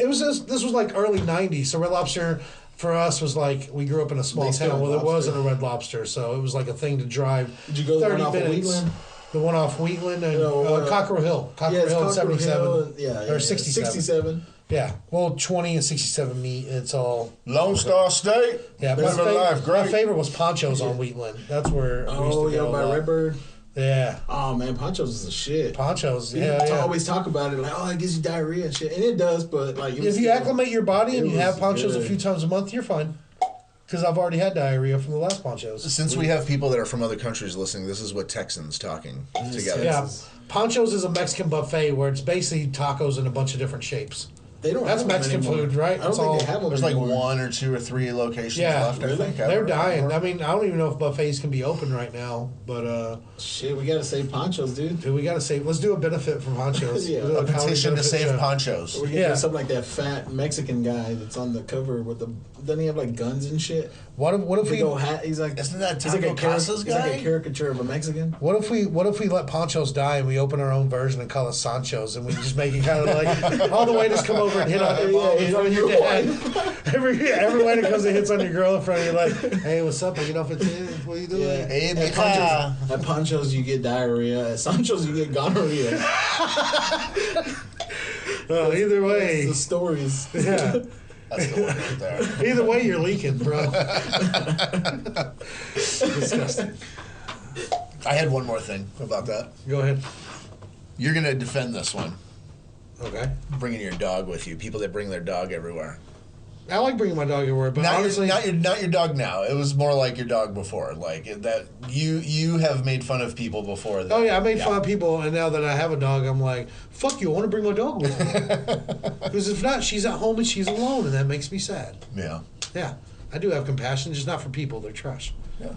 was like early '90s. So Red Lobster for us was like we grew up in a small They still town have where there Lobster. wasn't a Red Lobster, so it was like a thing to drive. Did you go to the 30 one off of minutes. Wheatland? The one off Wheatland and No, Cockerel Hill. Cockerel it's Hill and Cockerel 77. Hill, yeah, Or 67. 67. Yeah. Well, 20 and 67 meet. It's all. Lone Star State. Yeah, Living life, my great. favorite was Ponchos on Wheatland. That's where we used Oh, to yeah, go. a by lot. Redbird. Yeah. Oh, man, Ponchos is a shit. Ponchos. People Yeah. always talk about it like, oh, it gives you diarrhea and shit. And it does, but like... it was If you still- acclimate your body and it you have was ponchos a good. few times a month, you're fine. Because I've already had diarrhea from the last ponchos. Since we have people that are from other countries listening, this is what Texans talking together. Yeah, ponchos is a Mexican buffet where it's basically tacos in a bunch of different shapes. They don't That's have them Mexican anymore. food, right? I don't It's think all- they have them There's like anymore. 1 or 2 or 3 locations Yeah, left, I really? think. They're dying. I mean, I don't even know if buffets can be open right now, but Shit, we gotta save Ponchos, dude. dude, we gotta save. Let's do a benefit for ponchos. Yeah. We'll do A comedy petition to benefit save show. ponchos. We're gonna Yeah. do something like that fat Mexican guy that's on the cover with the... Doesn't he have like guns and shit? What if Big we? old hat. He's like... Isn't that he's like Taco Casa's He's like guy? a caricature of a Mexican. What if we let Ponchos die and we open our own version and call it Sanchos and we just make it kind of like all the waiters come over and hit on your mom in front of your dad. Every waiter comes and hits on your girl in front of you like, hey, what's up? You know, for 10, what are you doing? Yeah. Hey, At mija. Ponchos, at Ponchos, you get diarrhea. At Sanchos, you get gonorrhea. Either way, That's the stories. yeah. That's the one right there. Either way, you're leaking, bro. Disgusting. I had one more thing about that. Go ahead. You're going to defend this one, Okay. bringing your dog with you. People that bring their dog everywhere. I like bringing my dog everywhere, but Not honestly, not your dog now. It was more like your dog before. Like that you have made fun of people before. That, oh yeah, I made fun of people, and now that I have a dog, I'm like, fuck you. I want to bring my dog with me. Because if not, she's at home and she's alone, and that makes me sad. Yeah. Yeah, I do have compassion, just not for people. They're trash. Yeah.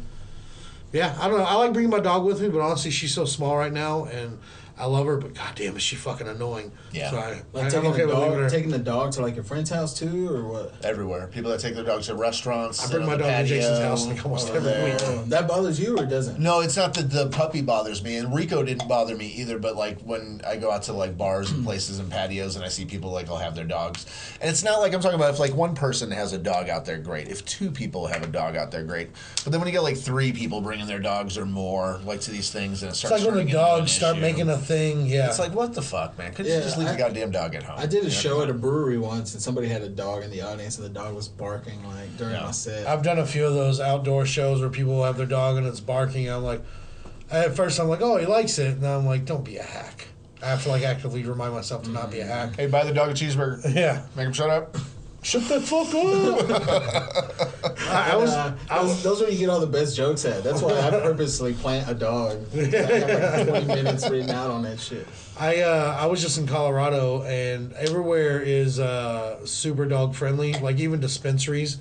Yeah, I don't know. I like bringing my dog with me, but honestly, she's so small right now, and I love her, but goddamn, is she fucking annoying. Yeah. So Like I'm taking, okay with leaving her. taking the dog to like your friend's house too, or what? Everywhere. People that take their dogs to restaurants. I sit bring on my the dog to Jason's patio, house like almost over every there. week. That bothers you or doesn't? No, it's not that the puppy bothers me, and Rico didn't bother me either. But like when I go out to like bars and places and patios, and I see people like I'll have their dogs, and it's not like I'm talking about if like one person has a dog out there, great. If 2 people have a dog out there, great. But then when you get like 3 people bringing their dogs or more, like to these things, and it It's starts like when turning the into an dogs start issue. making a thing. Yeah. It's like what the fuck, man? Couldn't Yeah, you just leave I- your goddamn dog at home? I did a You know? show at a brewery once, and somebody had a dog in the audience, and the dog was barking like during Yeah. my set. I've done a few of those outdoor shows where people have their dog and it's barking. I'm like, at first I'm like, oh, he likes it, and I'm like, don't be a hack. I have to like actively remind myself to not be a hack. Hey, buy the dog a cheeseburger. Yeah, Make him shut up. shut the fuck up. I was those are where you get all the best jokes at. That's why I purposely plant a dog. I have like 20 minutes written out on that shit. I was just in Colorado, and everywhere is super dog friendly. Like even dispensaries,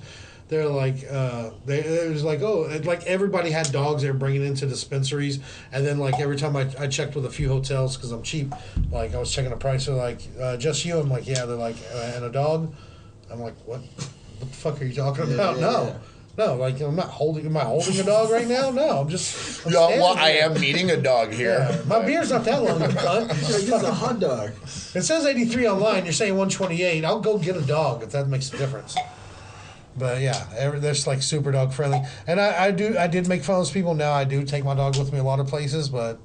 they're like it was like like everybody had dogs they were bringing into dispensaries, and then like every time I checked with a few hotels because I'm cheap, like I was checking the price. They're like just you. I'm like yeah. They're like and a dog. I'm like what? What the fuck are you talking about? yeah, no. yeah. No, like I'm not holding. Am I holding a dog right now? No, I'm just. I'm Yeah, well, standing I there. am meeting a dog here. Yeah, my beard's not that long, you cunt. Like, this is a hot dog. It says 83 online. You're saying 128. I'll go get a dog if that makes a difference. But yeah, there's like super dog friendly, and I did make fun of those people. Now I do take my dog with me a lot of places, but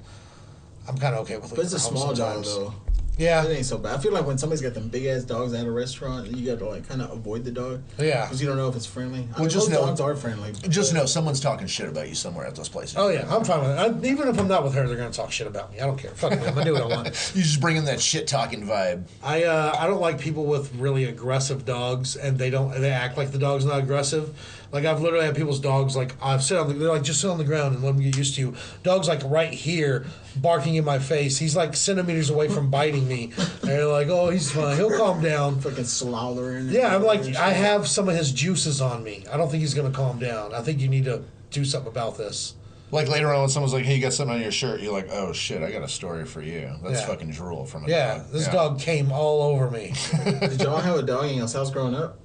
I'm kind of okay with it. But it's a small dog though. Yeah, It ain't so bad. I feel like when somebody's got them big ass dogs at a restaurant, you got to like kind of avoid the dog yeah. because you don't know if it's friendly. I Well, mean, just most know- dogs are friendly. Just know someone's talking shit about you somewhere at those places. Oh yeah, I'm fine with it. Even if I'm not with her, they're gonna talk shit about me. I don't care. Fuck me. I'm gonna do what I want. You just bring in that shit talking vibe. I don't like people with really aggressive dogs, and they act like the dog's not aggressive. Like I've literally had people's dogs like they're like just sit on the ground and let them get used to you. Dog's like right here, barking in my face. He's like centimeters away from biting me, and they're like, oh, he's fine. He'll calm down. Fucking slothering. Yeah, I'm like I have some of his juices on me. I don't think he's gonna calm down. I think you need to do something about this. Like later on when someone's like, hey, you got something on your shirt, you're like, oh shit, I got a story for you. That's Yeah. fucking drool from a Yeah, dog. this dog came all over me. Did y'all have a dog in your house growing up?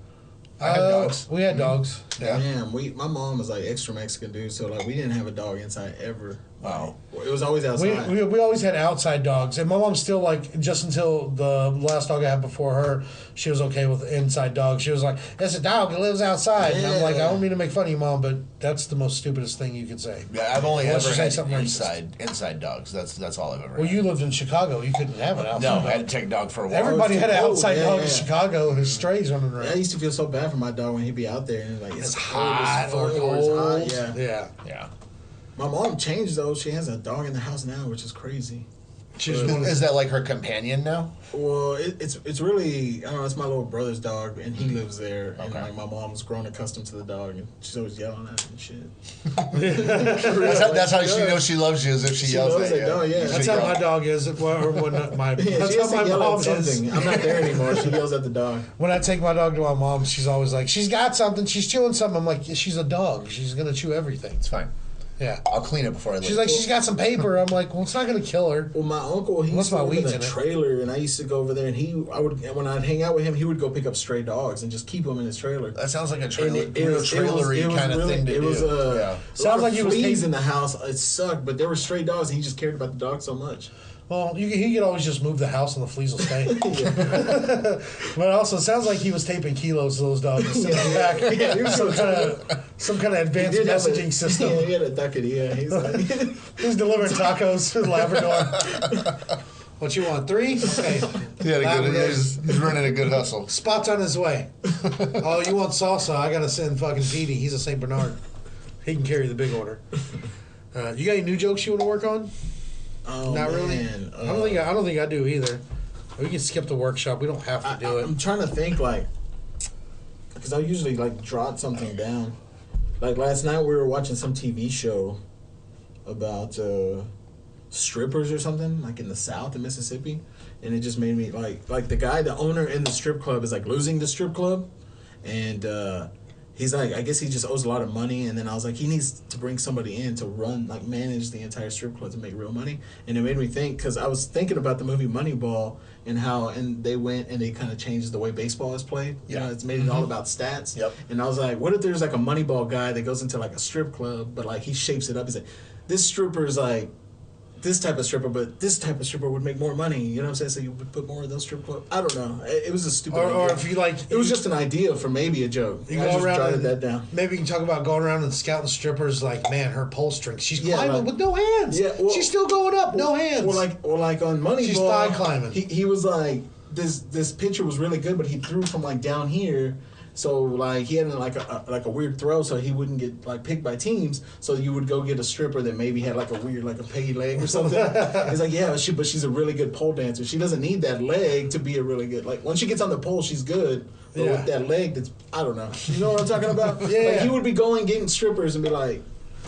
I had dogs. We had dogs. Yeah. Man, my mom was like extra Mexican dude, so like we didn't have a dog inside ever. Wow. It was always outside. We always had outside dogs, and my mom still like just until the last dog I had before her, she was okay with inside dogs. She was like, "It's a dog that lives outside." And I'm like, I don't mean to make fun of you, Mom, but that's the most stupidest thing you could say. Yeah, I've only Unless ever you say had something inside dogs. That's all I've ever Well, had. you lived in Chicago. You couldn't have an outside No, dog. I had to take a dog for a walk. Everybody had an cold. outside Yeah, dog yeah. in Chicago, and his strays running I around. used to feel so bad for my dog when he'd be out there and like it's hot cold or as fuck, cold. it's hot. Yeah. Yeah. Yeah. My mom changed though. She has a dog in the house now, which is crazy. She just wanted Is that like her companion now? Well, it's really I don't know. It's my little brother's dog, and he lives there. And Okay. like my mom's grown accustomed to the dog, and she's always yelling at him and shit. That's how she knows she loves you, is if she yells loves at that you. dog, yeah. That's how my dog is. Or when my, Yeah, that's she how has to my yell mom at is. something. I'm not there anymore. She yells at the dog. When I take my dog to my mom, she's always like, "She's got something. She's chewing something." I'm like, "She's a dog. She's gonna chew everything." It's fine. Yeah. I'll clean it before I leave. She's like, "She's got some paper." I'm like, "Well, it's not gonna kill her." Well, my uncle, he Unless used to my live weed's in in a it. trailer, and I used to go over there, and when I'd hang out with him, he would go pick up stray dogs and just keep them in his trailer. That sounds like a And trailer, trailery kind of thing to it do. was yeah. Sounds like he he was fleas taking- in the house. It sucked, but there were stray dogs, and he just cared about the dogs so much. Well, he could always just move the house and the fleas will stay. But also, it sounds like he was taping kilos to those dogs and sending them back. Yeah, he was some kind of advanced He did have messaging system. Yeah, he had a ducket. Yeah, he's like, He's delivering tacos to Labrador. What you want? 3? Okay. He's running a good hustle. Spot's on his way. Oh, you want salsa? I gotta send fucking Petey. He's a Saint Bernard. He can carry the big order. You got any new jokes you want to work on? oh, Not really. man. I don't think I do either. We can skip the workshop. We don't have to do I'm it. trying to think like, because I usually like jot something down. Like last night we were watching some TV show about strippers or something like in the South in Mississippi, and it just made me like the owner in the strip club is like losing the strip club, and he's like, I guess he just owes a lot of money, and then I was like, he needs to bring somebody in to run, like, manage the entire strip club to make real money, and it made me think, because I was thinking about the movie Moneyball, and they went and they kind of changed the way baseball is played. You know, it's made it all about stats. Yep. And I was like, what if there's like a Moneyball guy that goes into like a strip club, but like he shapes it up. He's like, this stripper is like this type of stripper, but this type of stripper would make more money. You know what I'm saying? So you would put more of those strip clubs. I don't know. It was a stupid Or idea. if you like, It was just an idea for maybe a joke. you I go just around jotted and that down. maybe you can talk about going around and scouting strippers. Like, man, her pole strength. She's Yeah, climbing like- with no hands. Yeah, well- she's still going up, no hands. Or like on Moneyball, She's thigh climbing. He was like this pitcher was really good, but he threw from like down here. So like he had like a weird throw, so he wouldn't get like picked by teams. So you would go get a stripper that maybe had like a weird like a peggy leg or something. He's like, yeah, but she's a really good pole dancer. She doesn't need that leg to be a really good. Like once she gets on the pole, she's good. But Yeah. with that leg, that's I don't know. You know what I'm talking about? Yeah. Like he would be going getting strippers and be like,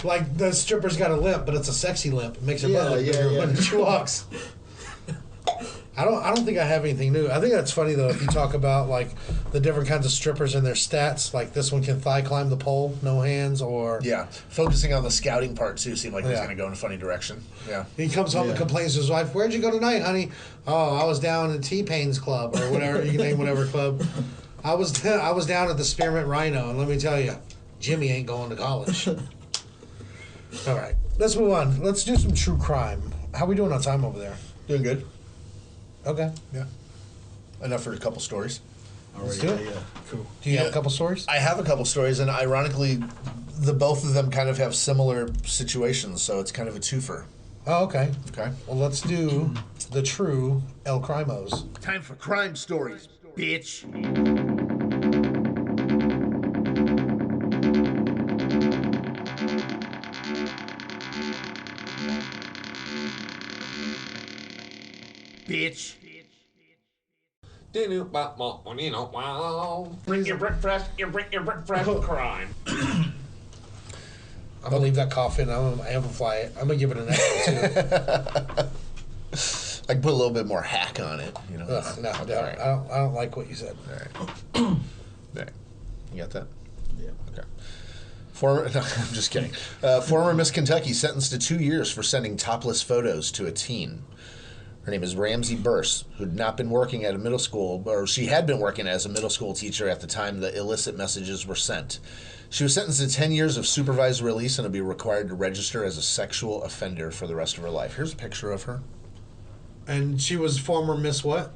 Like the stripper's got a limp, but it's a sexy limp. It makes her Yeah, butt look yeah, bigger yeah. when she walks. I don't think I have anything new. I think that's funny though if you talk about like the different kinds of strippers and their stats. Like this one can thigh climb the pole, no hands, or Yeah, focusing on the scouting part too seemed like it was Yeah. going to go in a funny direction. Yeah. he comes home and Yeah. complains to his wife, "Where'd you go tonight, honey?" "Oh, I was down in T-Pain's club or whatever you can name whatever club. I was down at the Spearmint Rhino, and let me tell you, Jimmy ain't going to college." All right, let's move on. Let's do some true crime. How we doing on time over there? Doing good. Okay. Yeah. Enough for a couple stories. Let's alright, do it. yeah, cool. Do you have Yeah. a couple stories? I have a couple stories, and ironically, the both of them kind of have similar situations, so it's kind of a twofer. Oh, okay. Okay. Well, let's do the true El Crimos. Time for crime stories, bitch. Bitch. Bring your breakfast, your breakfast crime. I'm gonna leave that cough in. I'm gonna amplify it. I'm gonna give it an echo I can put a little bit more hack on it, you know. too. Ugh, no, Okay, no, all right. I don't like what you said. All right. You got that? Yeah. Okay. Former, no, I'm just kidding. Former Miss Kentucky sentenced to 2 years for sending topless photos to a teen. Her name is Ramsey Burse, who'd not been working at a middle school, or she had been working as a middle school teacher at the time the illicit messages were sent. She was sentenced to 10 years of supervised release and will be required to register as a sexual offender for the rest of her life. Here's a picture of her. And she was former Miss what?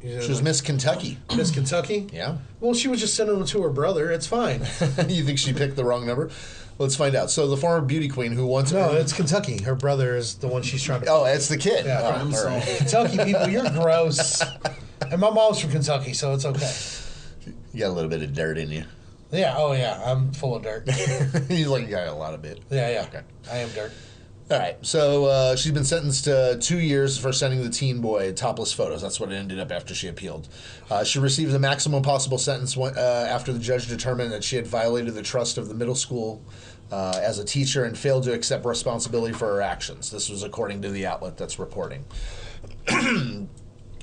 She was Miss Kentucky. Miss Kentucky? Yeah. Well, she was just sending them to her brother. It's fine. You think she picked the wrong number? Let's find out. So the former beauty queen who once... No, it's Kentucky. Her brother is the one she's trying to... Oh, it's the kid. Yeah, Oh, I'm all sorry. right. Kentucky people, you're gross. And my mom's from Kentucky, so it's okay. You got a little bit of dirt in you. Yeah, oh yeah, I'm full of dirt. He's like, you got a lot of it. Yeah, yeah. Okay. I am dirt. All right, so she's been sentenced to 2 years for sending the teen boy topless photos. That's what it ended up after she appealed. She received the maximum possible sentence after the judge determined that she had violated the trust of the middle school as a teacher and failed to accept responsibility for her actions. This was according to the outlet that's reporting.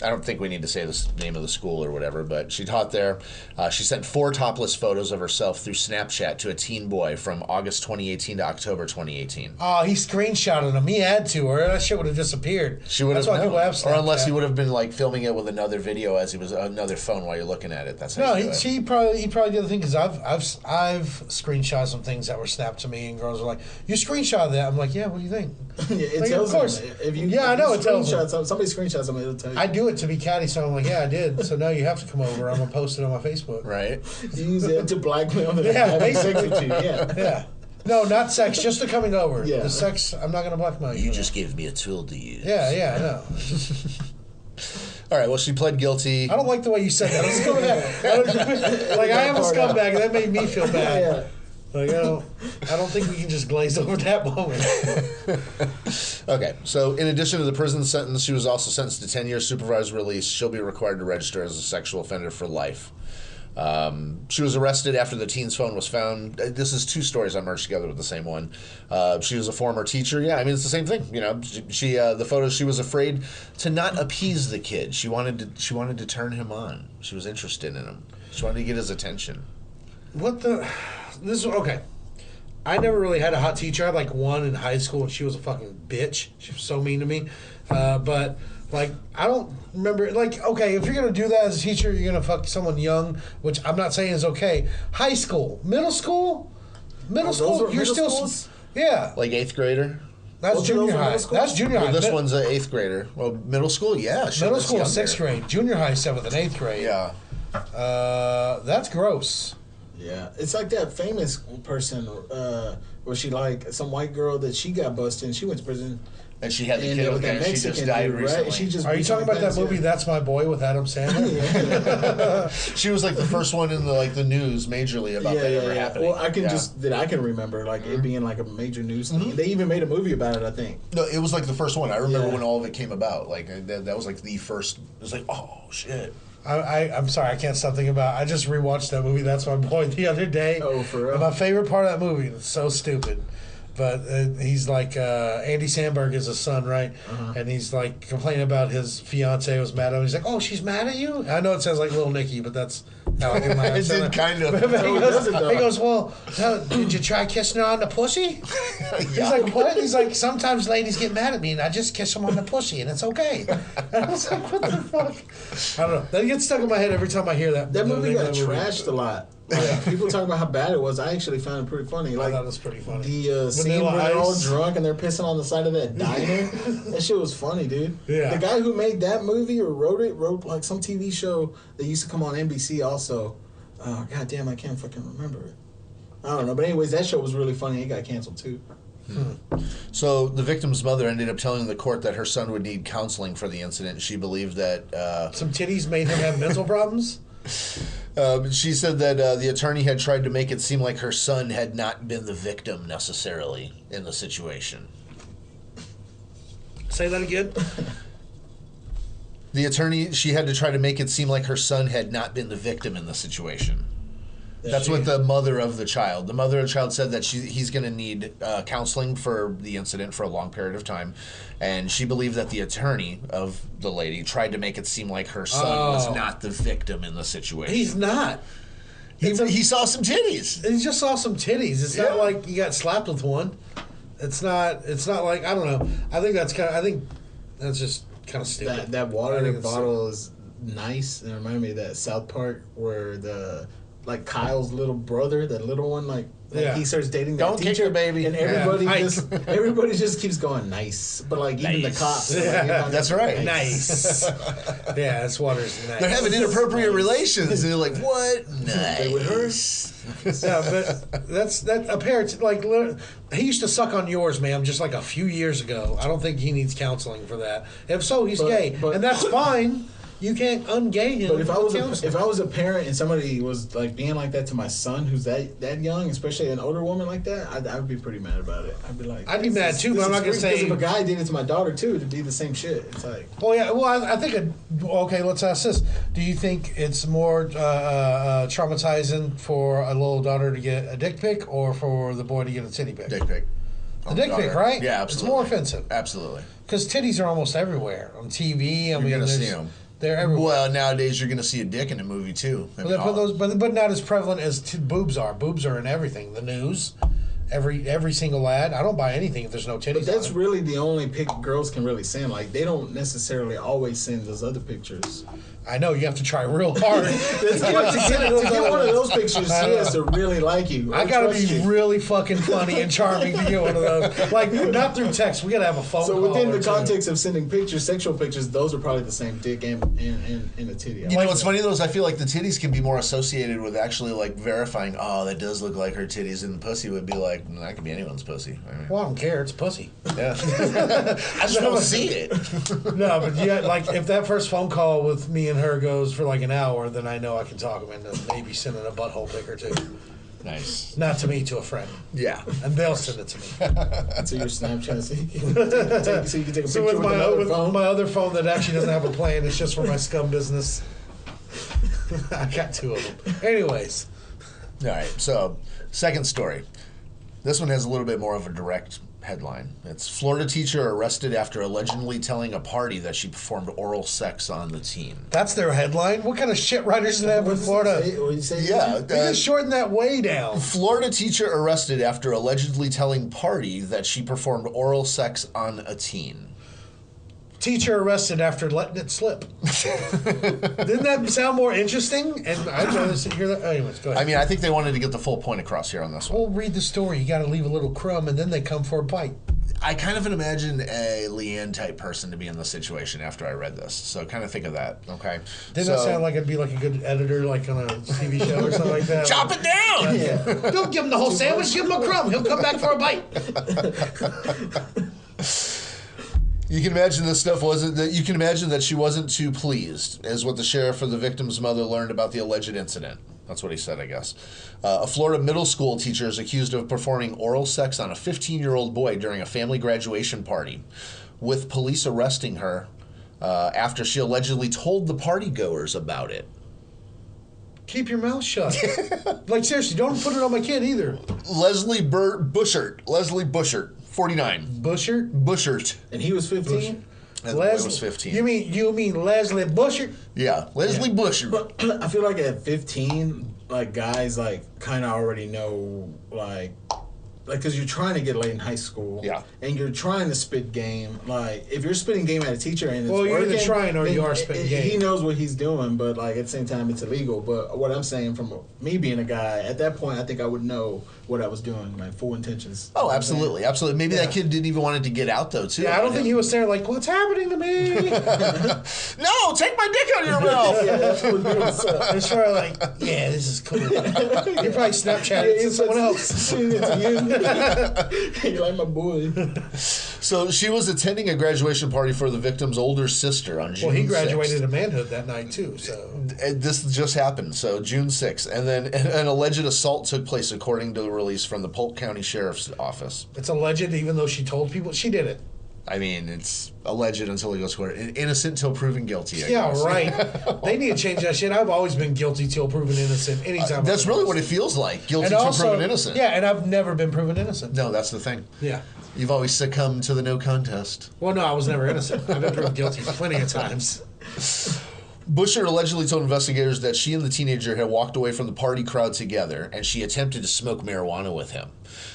I don't think we need to say the name of the school or whatever, but she taught there. She sent 4 topless photos of herself through Snapchat to a teen boy from August 2018 to October 2018. Oh, he screenshotted them. He had to, or that shit would have disappeared. She would have That's why known. people have Or unless Snapchat. he would have been like filming it with another video as he was another phone while you're looking at it. That's how No, you do he it. probably did the thing because I've screenshot some things that were snapped to me, and girls are like, "You screenshot that?" I'm like, "Yeah, what do you think?" Yeah, it Like, tells of course. them. If you, Yeah, I if know, you it tells them. screenshot somebody screenshots them, it'll tell you. I do it to be catty, so I'm like, "Yeah, I did." So now you have to come over. I'm gonna post it on my Facebook. Right? You use it to blackmail them. Yeah, having sex with basically. you. Yeah. Yeah. No, not sex, just the coming over. Yeah. The sex, I'm not gonna blackmail you. You for just that. gave me a tool to use. Yeah, yeah, I know. All right, well, she pled guilty. I don't like the way you said that. Let's go with that. Like I am a scumbag. That made me feel bad. Yeah. Like I don't think we can just glaze over that moment. Okay, so in addition to the prison sentence, she was also sentenced to 10 years supervised release. She'll be required to register as a sexual offender for life. She was arrested after the teen's phone was found. This is 2 stories I merged together with the same one. She was a former teacher. Yeah, I mean, it's the same thing. You know, she the photos, she was afraid to not appease the kid. She wanted to turn him on. She was interested in him. She wanted to get his attention. What the? This is okay. I never really had a hot teacher. I had like one in high school, and she was a fucking bitch. She was so mean to me. But like, I don't remember. Like, okay, if you're gonna do that as a teacher, you're gonna fuck someone young, which I'm not saying is okay. High school, middle school, those school. are You're middle still, schools? yeah. Like 8th grader? That's Both of junior those are high. middle school? That's junior Well, high. this one's an 8th grader. Well, middle school? Yeah. Sure, middle that's school, younger. 6th grade. Junior high, 7th and 8th grade. Yeah. That's gross. Yeah, it's like that famous person where she like some white girl that she got busted and she went to prison. And she had the And kid with with that her. She Mexican just died dude, right? recently. She just Are you beat talking about that somebody's movie? head. That's My Boy with Adam Sandler. She was like the first one in the news majorly about that ever happening. Well, I can Yeah. that I can remember like it being like a major news thing. They even made a movie about it, I think. No, it was like the first one. I remember Yeah. when all of it came about. Like that was like the first. It was like, oh shit. I'm sorry, I can't stop thinking about. I just rewatched that movie. That's My Boy the other day. Oh, for real? And my favorite part of that movie. It's so stupid, but he's like Andy Samberg is his son, right? And he's like complaining about his fiance was mad at him. He's like, "Oh, she's mad at you." I know it sounds like Little Nicky, but that's how I do my It accent. did kind of. But No, it doesn't, though. he goes, "Well, did you try kissing her on the pussy?" He's like, "What?" He's like, "Sometimes ladies get mad at me, and I just kiss them on the pussy, and it's okay." And I was like, "What the fuck?" I don't know. That gets stuck in my head every time I hear that. That the movie name got of that movie. trashed a lot. Like, people talk about how bad it was. I actually found it pretty funny. I Like thought it was pretty funny. the scene Vanilla where they're all Ice. drunk and they're pissing on the side of that diner. That shit was funny, dude. Yeah. The guy who made that movie or wrote like some TV show that used to come on NBC also. Oh, god damn, I can't fucking remember it. I don't know. But anyways, that show was really funny. It got canceled too. So the victim's mother ended up telling the court that her son would need counseling for the incident. She believed that. Some titties made him have mental problems. She said that the attorney had tried to make it seem like her son had not been the victim necessarily in the situation. Say that again. The attorney, she had to try to make it seem like her son had not been the victim in the situation. That's what the mother of the child. The mother of the child said that he's going to need counseling for the incident for a long period of time, and she believed that the attorney of the lady tried to make it seem like her son was not the victim in the situation. He's not. He saw some titties. He just saw some titties. It's not like he got slapped with one. It's not like I don't know. I think that's kind of. I think That's just kind of stupid. That I water think it's- bottle is nice. It reminded me of that South Park where Kyle's little brother, that little one, Yeah. he starts dating that Don't kick teacher, your baby. and everybody Yeah. everybody just keeps going nice. But even the Nice. cops, Yeah. That's right. Nice. Yeah, this water's nice. They're having inappropriate relations. And they're like, what? They with her? Nice. Yeah, but that a parent he used to suck on yours, ma'am, just like a few years ago. I don't think he needs counseling for that. If so, he's gay, but- and that's fine. You can't ungay him. But if I was with counseling. if I was a parent and somebody was being like that to my son, who's that young, especially an older woman like that, I would be pretty mad about it. I'd be like, I'd be this mad is- too, this but I'm is not gonna weird, say- because if a guy did it to my daughter too, it'd be the same shit. It's like, Well, yeah. Well, I think. Okay, let's ask this: do you think it's more traumatizing for a little daughter to get a dick pic, or for the boy to get a titty pic? Dick pic. The dick pic, right? Yeah, It's absolutely. more offensive Absolutely. because titties are almost everywhere on TV. I mean, You're gonna see there's- them. They're everywhere. Well, nowadays you're going to see a dick in a movie too. I mean, But not as prevalent as boobs are. Boobs are in everything. The news, every single ad. I don't buy anything if there's no titties. but that's on it. really the only pic girls can really send. Like, they don't necessarily always send those other pictures. I know you have to try real hard. to get one of those pictures, she has to really like you. I gotta trust be you. really fucking funny and charming to get one of those. Like, not through text. We gotta have a phone So call. within or the two. context of sending pictures, sexual pictures, those are probably the same dick and a titty. You know what's funny though is I feel like the titties can be more associated with actually like verifying. Oh, that does look like her titties, and the pussy would be like, that could be anyone's pussy. I mean, Well, I don't care. It's pussy. yeah. I just don't see it. No, but yeah, like if that first phone call with me and her goes for like an hour, then I know I can talk them into maybe sending a butthole pic or two. Nice. Not to me, to a friend, Yeah. and they'll send it to me. To your Snapchat, so you can take a So picture with with another phone. my other phone that actually doesn't have a plan, it's just for my scum business. I got two of them. Anyways, All right. So, second story. This one has a little bit more of a direct headline. It's Florida teacher arrested after allegedly telling a party that she performed oral sex on the teen. that's their headline. What kind of shit writers do they have in Florida? What you say? Yeah. They just shorten that way down. Florida teacher arrested after allegedly telling party that she performed oral sex on a teen. Teacher arrested after letting it slip. Didn't that sound more interesting? And I'd rather hear that. Anyways, go ahead. I mean, I think they wanted to get the full point across here on this one. We'll read the story. You got to leave a little crumb, and then they come for a bite. I kind of imagine a Leanne type person to be in this situation after I read this. So kind of think of that, okay? Didn't that sound like it'd be like a good editor, like on a TV show or something like that? Chop it down! Yeah. Don't give him the whole sandwich. Give him a crumb. He'll come back for a bite. You can imagine this stuff wasn't that. You can imagine that she wasn't too pleased, is what the sheriff or the victim's mother learned about the alleged incident. That's what he said, I guess. A Florida middle school teacher is accused of performing oral sex on a 15-year-old boy during a family graduation party, with police arresting her after she allegedly told the partygoers about it. Keep your mouth shut. Like, seriously, don't put it on my kid either. Leslie Bushert, 49. Bushert? Bushert. And he was 15? And the boy was 15. You mean Leslie Bushert? Yeah, Leslie Bushert. But I feel like at 15, like, guys, like, kind of already know, like, because you're trying to get laid in high school. Yeah. And you're trying to spit game. Like, if you're spitting game at a teacher and it's Well, you're either working, trying or then you are spitting game. He knows what he's doing, but, like, at the same time, it's illegal. But what I'm saying from me being a guy, at that point, I think I would know what I was doing, my full intentions. Oh, absolutely, absolutely. Maybe that kid didn't even want it to get out, though, too. Yeah, I don't think he was there like, what's happening to me? No, take my dick out of your mouth. Yeah, that's what was up. It's sort of like, yeah, this is cool. You probably Snapchat it to someone else. You like my boy. So she was attending a graduation party for the victim's older sister on June Well, he 6th. graduated to manhood that night, too, so. And this just happened, so June 6th. And then an alleged assault took place, according to the release from the Polk County Sheriff's Office. It's alleged, even though she told people she did it. I mean, it's alleged until he goes to court. Innocent until proven guilty, I Yeah, guess. right. They need to change that shit. I've always been guilty till proven innocent. Anytime. That's I've been really what it innocent. feels like. Guilty And till also, proven innocent. Yeah, and I've never been proven innocent. No, that's the thing. Yeah. You've always succumbed to the no contest. Well, no, I was never innocent. I've been proven guilty plenty of times. Bushard allegedly told investigators that she and the teenager had walked away from the party crowd together, and she attempted to smoke marijuana with him.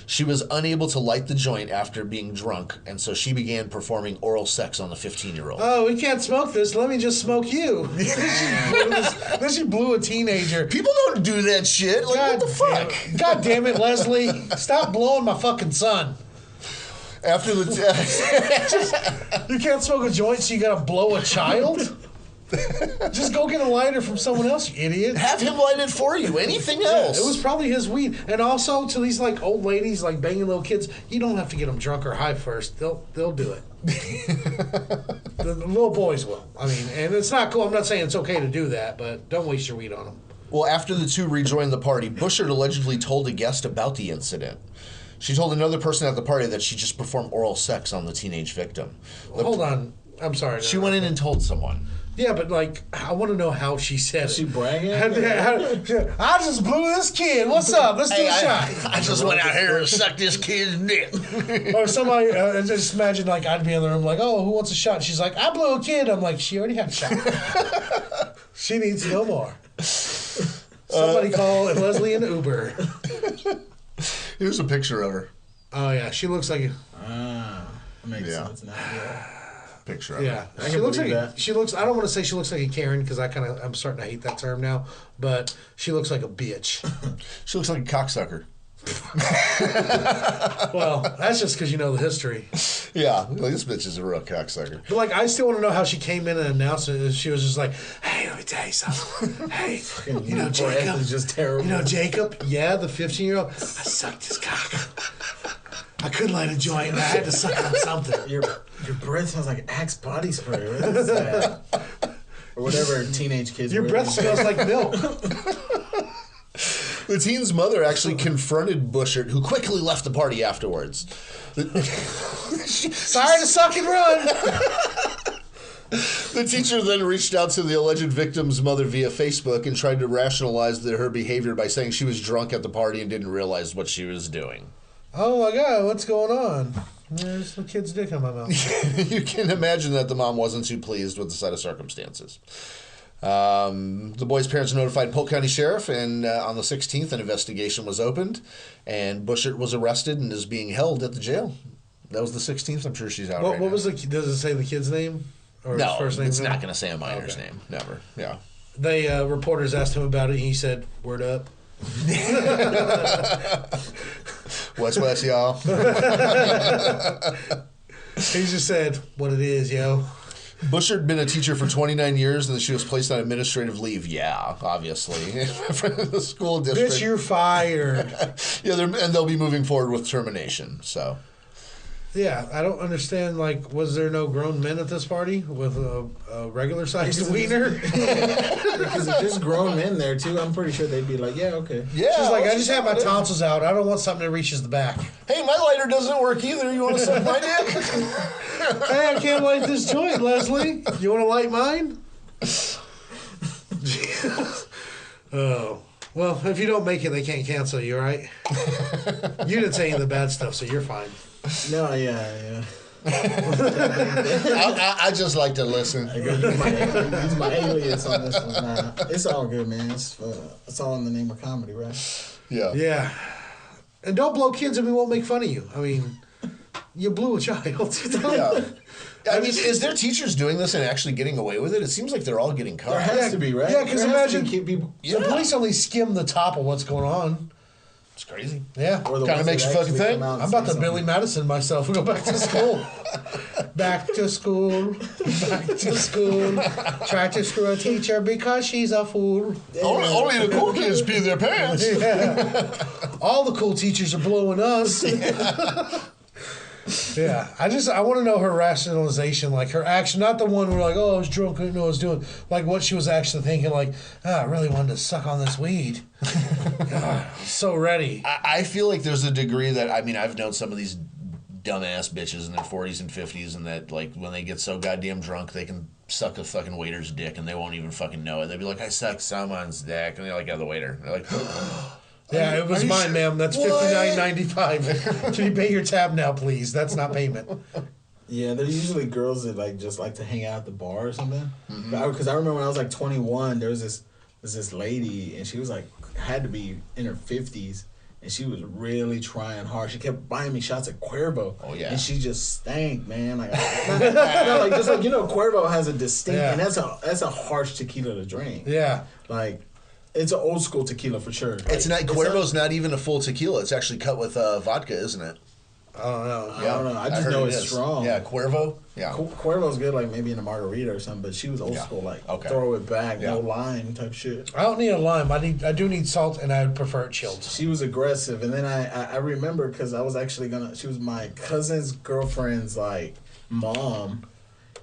She was unable to light the joint after being drunk, and so she began performing oral sex on the 15-year-old. Oh, we can't smoke this. Let me just smoke you. Then she blew a teenager. People don't do that shit. Like, what the fuck? God damn it, Leslie. Stop blowing my fucking son. After the... You can't smoke a joint, so you gotta blow a child? Just go get a lighter from someone else, you idiot. Have him light it for you. Anything else. It was probably his weed. And also, to these like old ladies like banging little kids, you don't have to get them drunk or high first. They'll do it. The little boys will. I mean, and it's not cool. I'm not saying it's okay to do that, but don't waste your weed on them. Well, after the two rejoined the party, Bushard allegedly told a guest about the incident. She told another person at the party that she just performed oral sex on the teenage victim. Hold on. I'm sorry. She went in and told someone. Yeah, but like, I want to know how she said it. She bragging? I just blew this kid. What's up? Let's do a shot. I just went out here and sucked this kid's dick. Or somebody, just imagine like I'd be in the room like, oh, who wants a shot? She's like, I blew a kid. I'm like, she already had a shot. She needs no more. Somebody call Leslie an Uber. Here's a picture of her. Oh yeah, she looks like. Makes sense now. Yeah. Picture of Yeah, her. she looks like believe that. she looks. I don't want to say she looks like a Karen because I'm starting to hate that term now. But she looks like a bitch. She looks like a cocksucker. Well, that's just because you know the history. Yeah, like, this bitch is a real cocksucker. But like, I still want to know how she came in and announced it. And she was just like, "Hey, let me tell you something. Hey, you know Jacob? Is just terrible. You know Jacob? Yeah, the 15-year-old. I sucked his cock. I couldn't light a joint. I had to suck on something. Your breath smells like Axe body spray. What is that? Or whatever teenage kids. Your breath smells like milk." The teen's mother actually confronted Bushard, who quickly left the party afterwards. Sorry to suck and run. The teacher then reached out to the alleged victim's mother via Facebook and tried to rationalize her behavior by saying she was drunk at the party and didn't realize what she was doing. Oh my God, what's going on? There's the kid's dick in my mouth. You can imagine that the mom wasn't too pleased with the set of circumstances. The boy's parents notified Polk County Sheriff, and on the 16th, an investigation was opened, and Bushard was arrested and is being held at the jail. That was the 16th. I'm sure she's out right What now. was the? Does it say the kid's name? Or his No, first name? it's not going to say a minor's Okay. name. Never. Yeah. They reporters asked him about it, and he said, "Word up." What's y'all? He just said, "What it is, yo." Bushard had been a teacher for 29 years, and she was placed on administrative leave. Yeah, obviously. From the school district. Bitch, you're fired. Yeah, and they'll be moving forward with termination. So, Yeah, I don't understand. Like, was there no grown men at this party with a regular sized wiener? Because if there's grown men there too, I'm pretty sure they'd be like, yeah, okay. yeah. She's like, I let's just have my have it. tonsils out. I don't want something that reaches the back. Hey, my lighter doesn't work either. You want to suck my dick? Hey, I can't light this joint, Leslie. You want to light mine? Oh. Well, if you don't make it, they can't cancel you, right? You didn't say any of the bad stuff, so you're fine. No, yeah. I just like to listen. I go use my alias on this one. Nah, it's all good, man. It's all in the name of comedy, right? Yeah. Yeah. And don't blow kids and we won't make fun of you. I mean, you blew a child. Yeah. I mean, is there teachers doing this and actually getting away with it? It seems like they're all getting caught. There has to be, right? Yeah, because There has to imagine be keep people. the police only skim the top of what's going on. It's crazy. Yeah. Or the Kinda ones makes that you fucking actually think. come out and I'm about say to Billy something. Madison myself and go back to school. Back to school. Back to school. Try to screw a teacher because she's a fool. Only the cool kids pee their pants. Yeah. All the cool teachers are blowing us. Yeah. I want to know her rationalization, like her action, not the one where like, oh, I was drunk, I didn't know what I was doing. Like what she was actually thinking, like, I really wanted to suck on this weed. So ready. I feel like there's a degree that, I mean, I've known some of these dumbass bitches in their 40s and 50s, and that, like, when they get so goddamn drunk, they can suck a fucking waiter's dick and they won't even fucking know it. They'd be like, I sucked someone's dick. And they're like, yeah, the waiter. They're like, Yeah, it was Are you mine, sure? ma'am. That's What? $59.95. Can you pay your tab now, please? That's not payment. Yeah, they're usually girls that like just like to hang out at the bar or something. Because I remember when I was like 21, there was this lady, and she was like had to be in her 50s, and she was really trying hard. She kept buying me shots at Cuervo. Oh, yeah. And she just stank, man. Like, like just like Cuervo has a distinct, Yeah. and that's a harsh tequila to drink. Yeah. Like, it's an old school tequila for sure. It's not. Like, Cuervo's not even a full tequila. It's actually cut with vodka, isn't it? I don't know. I don't know. I just heard know it it's is. strong. Yeah, Cuervo. Yeah. Cuervo's good, like maybe in a margarita or something, but she was old Yeah. school, like Okay. throw it back, Yeah. no lime type shit. I don't need a lime. I do need salt, and I would prefer it chilled. She was aggressive, and then I remember because I was actually she was my cousin's girlfriend's like mom,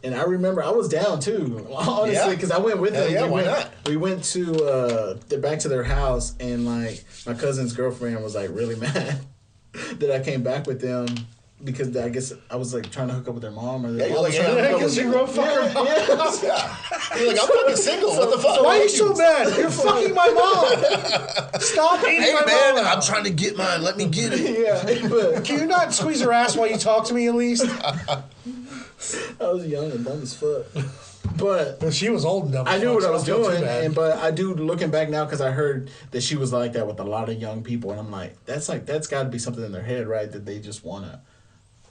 and I remember I was down too, honestly, Yeah. because I went with Hell them. yeah, we why went, not? We went to back to their house, and like my cousin's girlfriend was like really mad that I came back with them. Because I guess I was like trying to hook up with their mom, or their Yeah, mom you're was like, trying to hey, hook up because with you them. go fuck her mom. Yeah. You're like, I'm fucking single. What the fuck? Why are you so mad? You're fucking my mom. Stop eating Hey my man, mom. I'm trying to get mine. Let me get it. Yeah, but Can you not squeeze her ass while you talk to me at least? I was young and dumb as fuck. But She was old and dumb. I as knew fuck, what so I was don't feel too doing, bad. but I do looking back now because I heard that she was like that with a lot of young people, and I'm like, that's got to be something in their head, right? That they just wanna.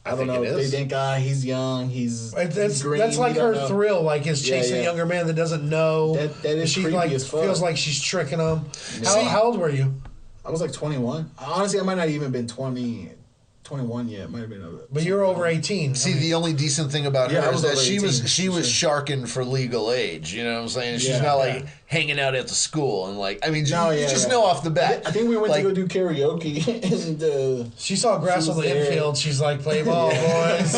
I don't think know. it They is. think, he's young, he's That's green, that's like you don't her know. thrill, like is Yeah, chasing yeah. a younger man that doesn't know. That is she creepy like as fuck. feels like she's tricking him. See- How old were you? I was like 21. Honestly, I might not even been 21 yet. It might have been. But you're over 18. See, the only decent thing about Yeah, I her is was that over she 18, was for sharking for legal age. You know what I'm saying? She's Yeah, not like yeah. hanging out at the school and like. I mean, No, you yeah, just yeah. know off the bat. I think we went like, to go do karaoke, and She saw grass She on the was there. infield. She's like, play ball, boys.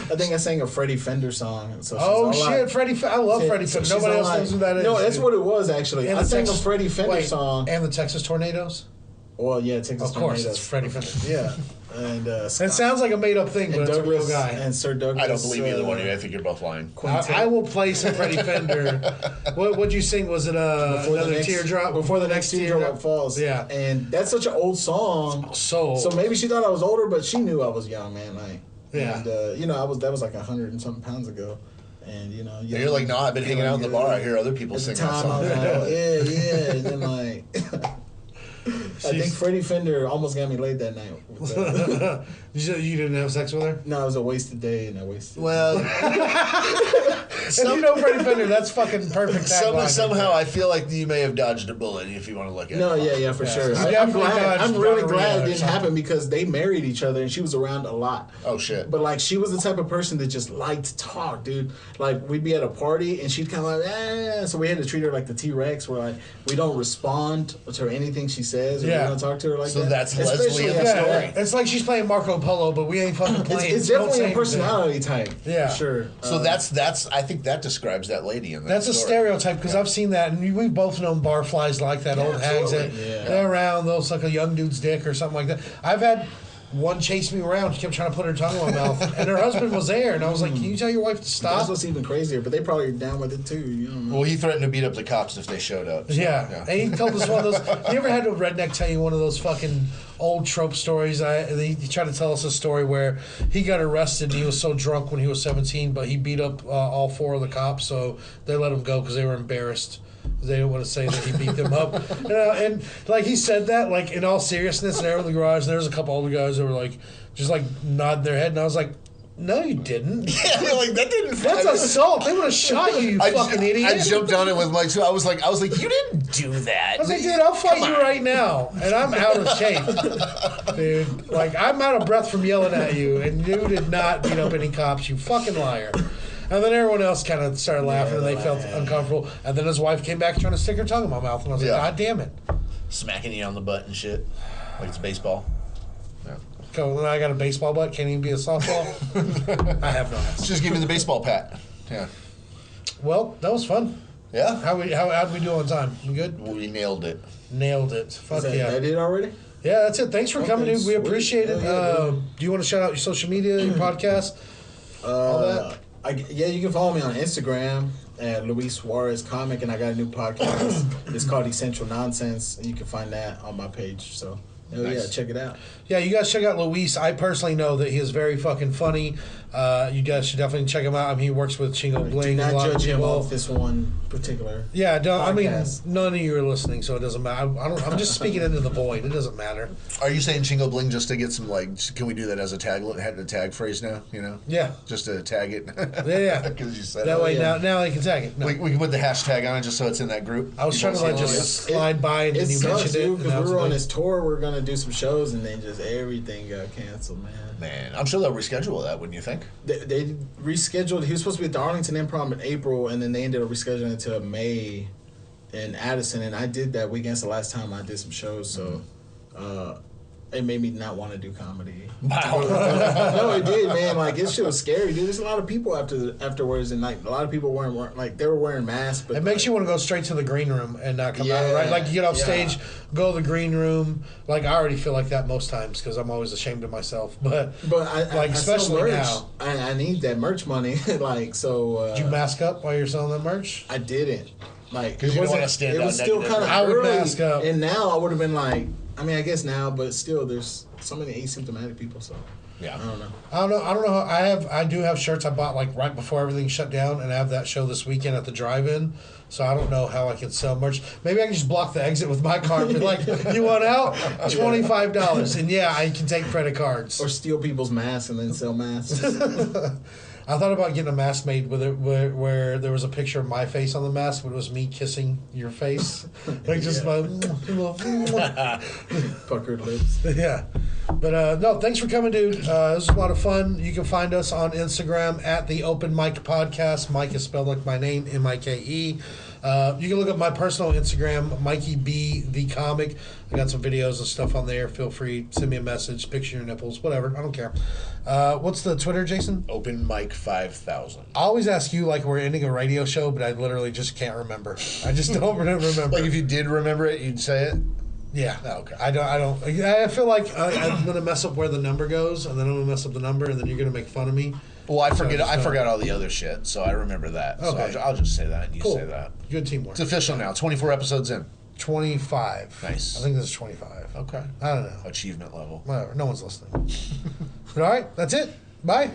I think I sang a Freddie Fender song. So she's Oh, all shit. like- Freddie, I love so- Freddie so Fender. she's Nobody all else like- knows who that is. No, that's dude. what it was actually. And I the sang a Texas- Freddie Fender wait, song. And the Texas Tornadoes? Well, yeah, Texas Of course, Tornadoes. it's Freddie Fender. Yeah, and It sounds like a made up thing, but and it's a real Douglas guy. and Sir Douglas. I don't believe either one of you. I think you're both lying. I will play some Freddie Fender. What'd you sing? Was it Before the another next- teardrop? Before the next teardrop falls. Yeah. and that's such an old song. So, So maybe she thought I was older, but she knew I was young, man. Like, Yeah. and that was like 100 and something pounds ago, and You're like, no, I've been hanging out in the bar. I hear other people At the sing that time, I song. was like, yeah, and then like. I think Freddie Fender almost got me laid that night. you didn't have sex with her? No, it was a wasted day, and I wasted. Well, If you know Freddie Fender, that's fucking perfect. tagline. somehow I feel like you may have dodged a bullet if you want to look at No, it. yeah, for Yeah. sure. You I'm definitely glad. dodged I'm really gonorrhea glad or it didn't something. happen because they married each other and she was around a lot. Oh shit. But like she was the type of person that just liked to talk, dude. Like we'd be at a party and she'd kind of like, so we had to treat her like the T-Rex, where like we don't respond to anything she says, or Yeah. we don't talk to her like So that. that's Especially Leslie in the after story. that. It's like she's playing Marco Polo, but we ain't fucking playing. It's Don't definitely say a anything. personality type. Yeah. for sure. So that's I think that describes that lady in that That's a story. stereotype because I've seen that, and we've both known barflies like that, old hags that absolutely. Yeah. they're around, they'll suck a young dude's dick or something like that. I've had one chase me around, she kept trying to put her tongue in my mouth, and her husband was there, and I was like, "Can you tell your wife to That's stop?" what's even crazier. But they probably are down with it too. You don't know. Well, he threatened to beat up the cops if they showed up. so, Yeah. And he told us one of those. You ever had a redneck tell you one of those fucking old trope stories? He tried to tell us a story where he got arrested and he was so drunk when he was 17, but he beat up all four of the cops, so they let him go because they were embarrassed. They didn't want to say that he beat them up. And like he said that, like in all seriousness, and there in the garage, there was a couple older guys that were like, just like nodding their head, and I was like, no, you didn't. Yeah, you're like that didn't. That's assault. They would have shot you, you fucking idiot. I jumped on it with Mike too. I was like, you didn't do that. I was like, dude, I'll fight you right now. And I'm out of shape. Dude, like, I'm out of breath from yelling at you. And you did not beat up any cops, you fucking liar. And then everyone else kind of started laughing and they felt uncomfortable. And then his wife came back trying to stick her tongue in my mouth. And I was like, Yeah. God damn it. Smacking you on the butt and shit, like it's baseball. Yeah. Go, and I got a baseball butt. Can't even be a softball. I have no ass. Just give me the baseball pat. Yeah. Well, that was fun. Yeah. How'd we do on time? We good? We nailed it. Nailed it. Fuck Is that, yeah. that it already? Yeah, that's it. Thanks for coming, dude. We sweet. appreciate it. Hell yeah, dude. Do you want to shout out your social media, your podcast? All that? You can follow me on Instagram at Luis Suarez Comic, and I got a new podcast. It's called Essential Nonsense, and you can find that on my page. So Hell yeah, check it out. Yeah, you guys check out Luis. I personally know that he is very fucking funny. You guys should definitely check him out. I mean, he works with Chingo Bling. Do a not lot of judge him people. off this one particular. Yeah, don't. I mean, podcast. none of you are listening, so it doesn't matter. I'm just speaking into the void. It doesn't matter. Are you saying Chingo Bling just to get some, like, can we do that as a tag phrase now, you know? Yeah. Just to tag it? Yeah. Because you said That it. way yeah. now they can tag it. No. We can put the hashtag on it just so it's in that group. I was trying to like just slide by and then It you sucks, mentioned it. dude, and because that we was were on the- this tour. We are gonna do some shows, and then just everything got canceled, man. Man, I'm sure they'll reschedule that, wouldn't you think? They rescheduled. He was supposed to be at the Arlington Improv in April, and then they ended up rescheduling it to May in Addison. And I did that weekend. It's the last time I did some shows, so it made me not want to do comedy. No, it did, man. Like, this shit was scary, dude. There's a lot of people afterwards, and like a lot of people weren't like they were wearing masks. But It makes like, you want to go straight to the green room and not come Yeah, out, right? Like you get off yeah. stage, go to the green room. Like I already feel like that most times because I'm always ashamed of myself. But I especially sell merch. now. I need that merch money. Like, so. Did you mask up while you're selling that merch? I didn't. Like, 'Cause it you don't wasn't- wanna stand It out was still negative. kind of I would early, mask up. and now I would have been like, I mean, I guess now, but still, there's so many asymptomatic people. So Yeah. I don't know. I don't know. I do have shirts I bought like right before everything shut down, and I have that show this weekend at the drive-in. So I don't know how I can sell merch. Maybe I can just block the exit with my card. Be like, you want out? $25, and yeah, I can take credit cards. Or steal people's masks and then sell masks. I thought about getting a mask made with it where there was a picture of my face on the mask, but it was me kissing your face, like just my Puckered lips. yeah. But no, thanks for coming, dude. This was a lot of fun. You can find us on Instagram at the Open Mic Podcast. Mike is spelled like my name, Mike. You can look up my personal Instagram, Mikey B the Comic. I got some videos and stuff on there. Feel free, send me a message, picture your nipples, whatever. I don't care. What's the Twitter, Jason? Open Mic 5000. I always ask you like we're ending a radio show, but I literally just can't remember. I just don't remember. Like, if you did remember it, you'd say it? Yeah. Oh, okay. I don't. I feel like I'm gonna mess up where the number goes, and then I'm gonna mess up the number, and then you're gonna make fun of me. Well, I forget. just I don't- forgot all the other shit, so I remember that. Okay. So I'll just say that, and you Cool. say that. Good teamwork. It's official now. 24 episodes in. 25. Nice. I think this is 25. Okay. I don't know. Achievement level. Whatever. No one's listening. But all right, that's it. Bye.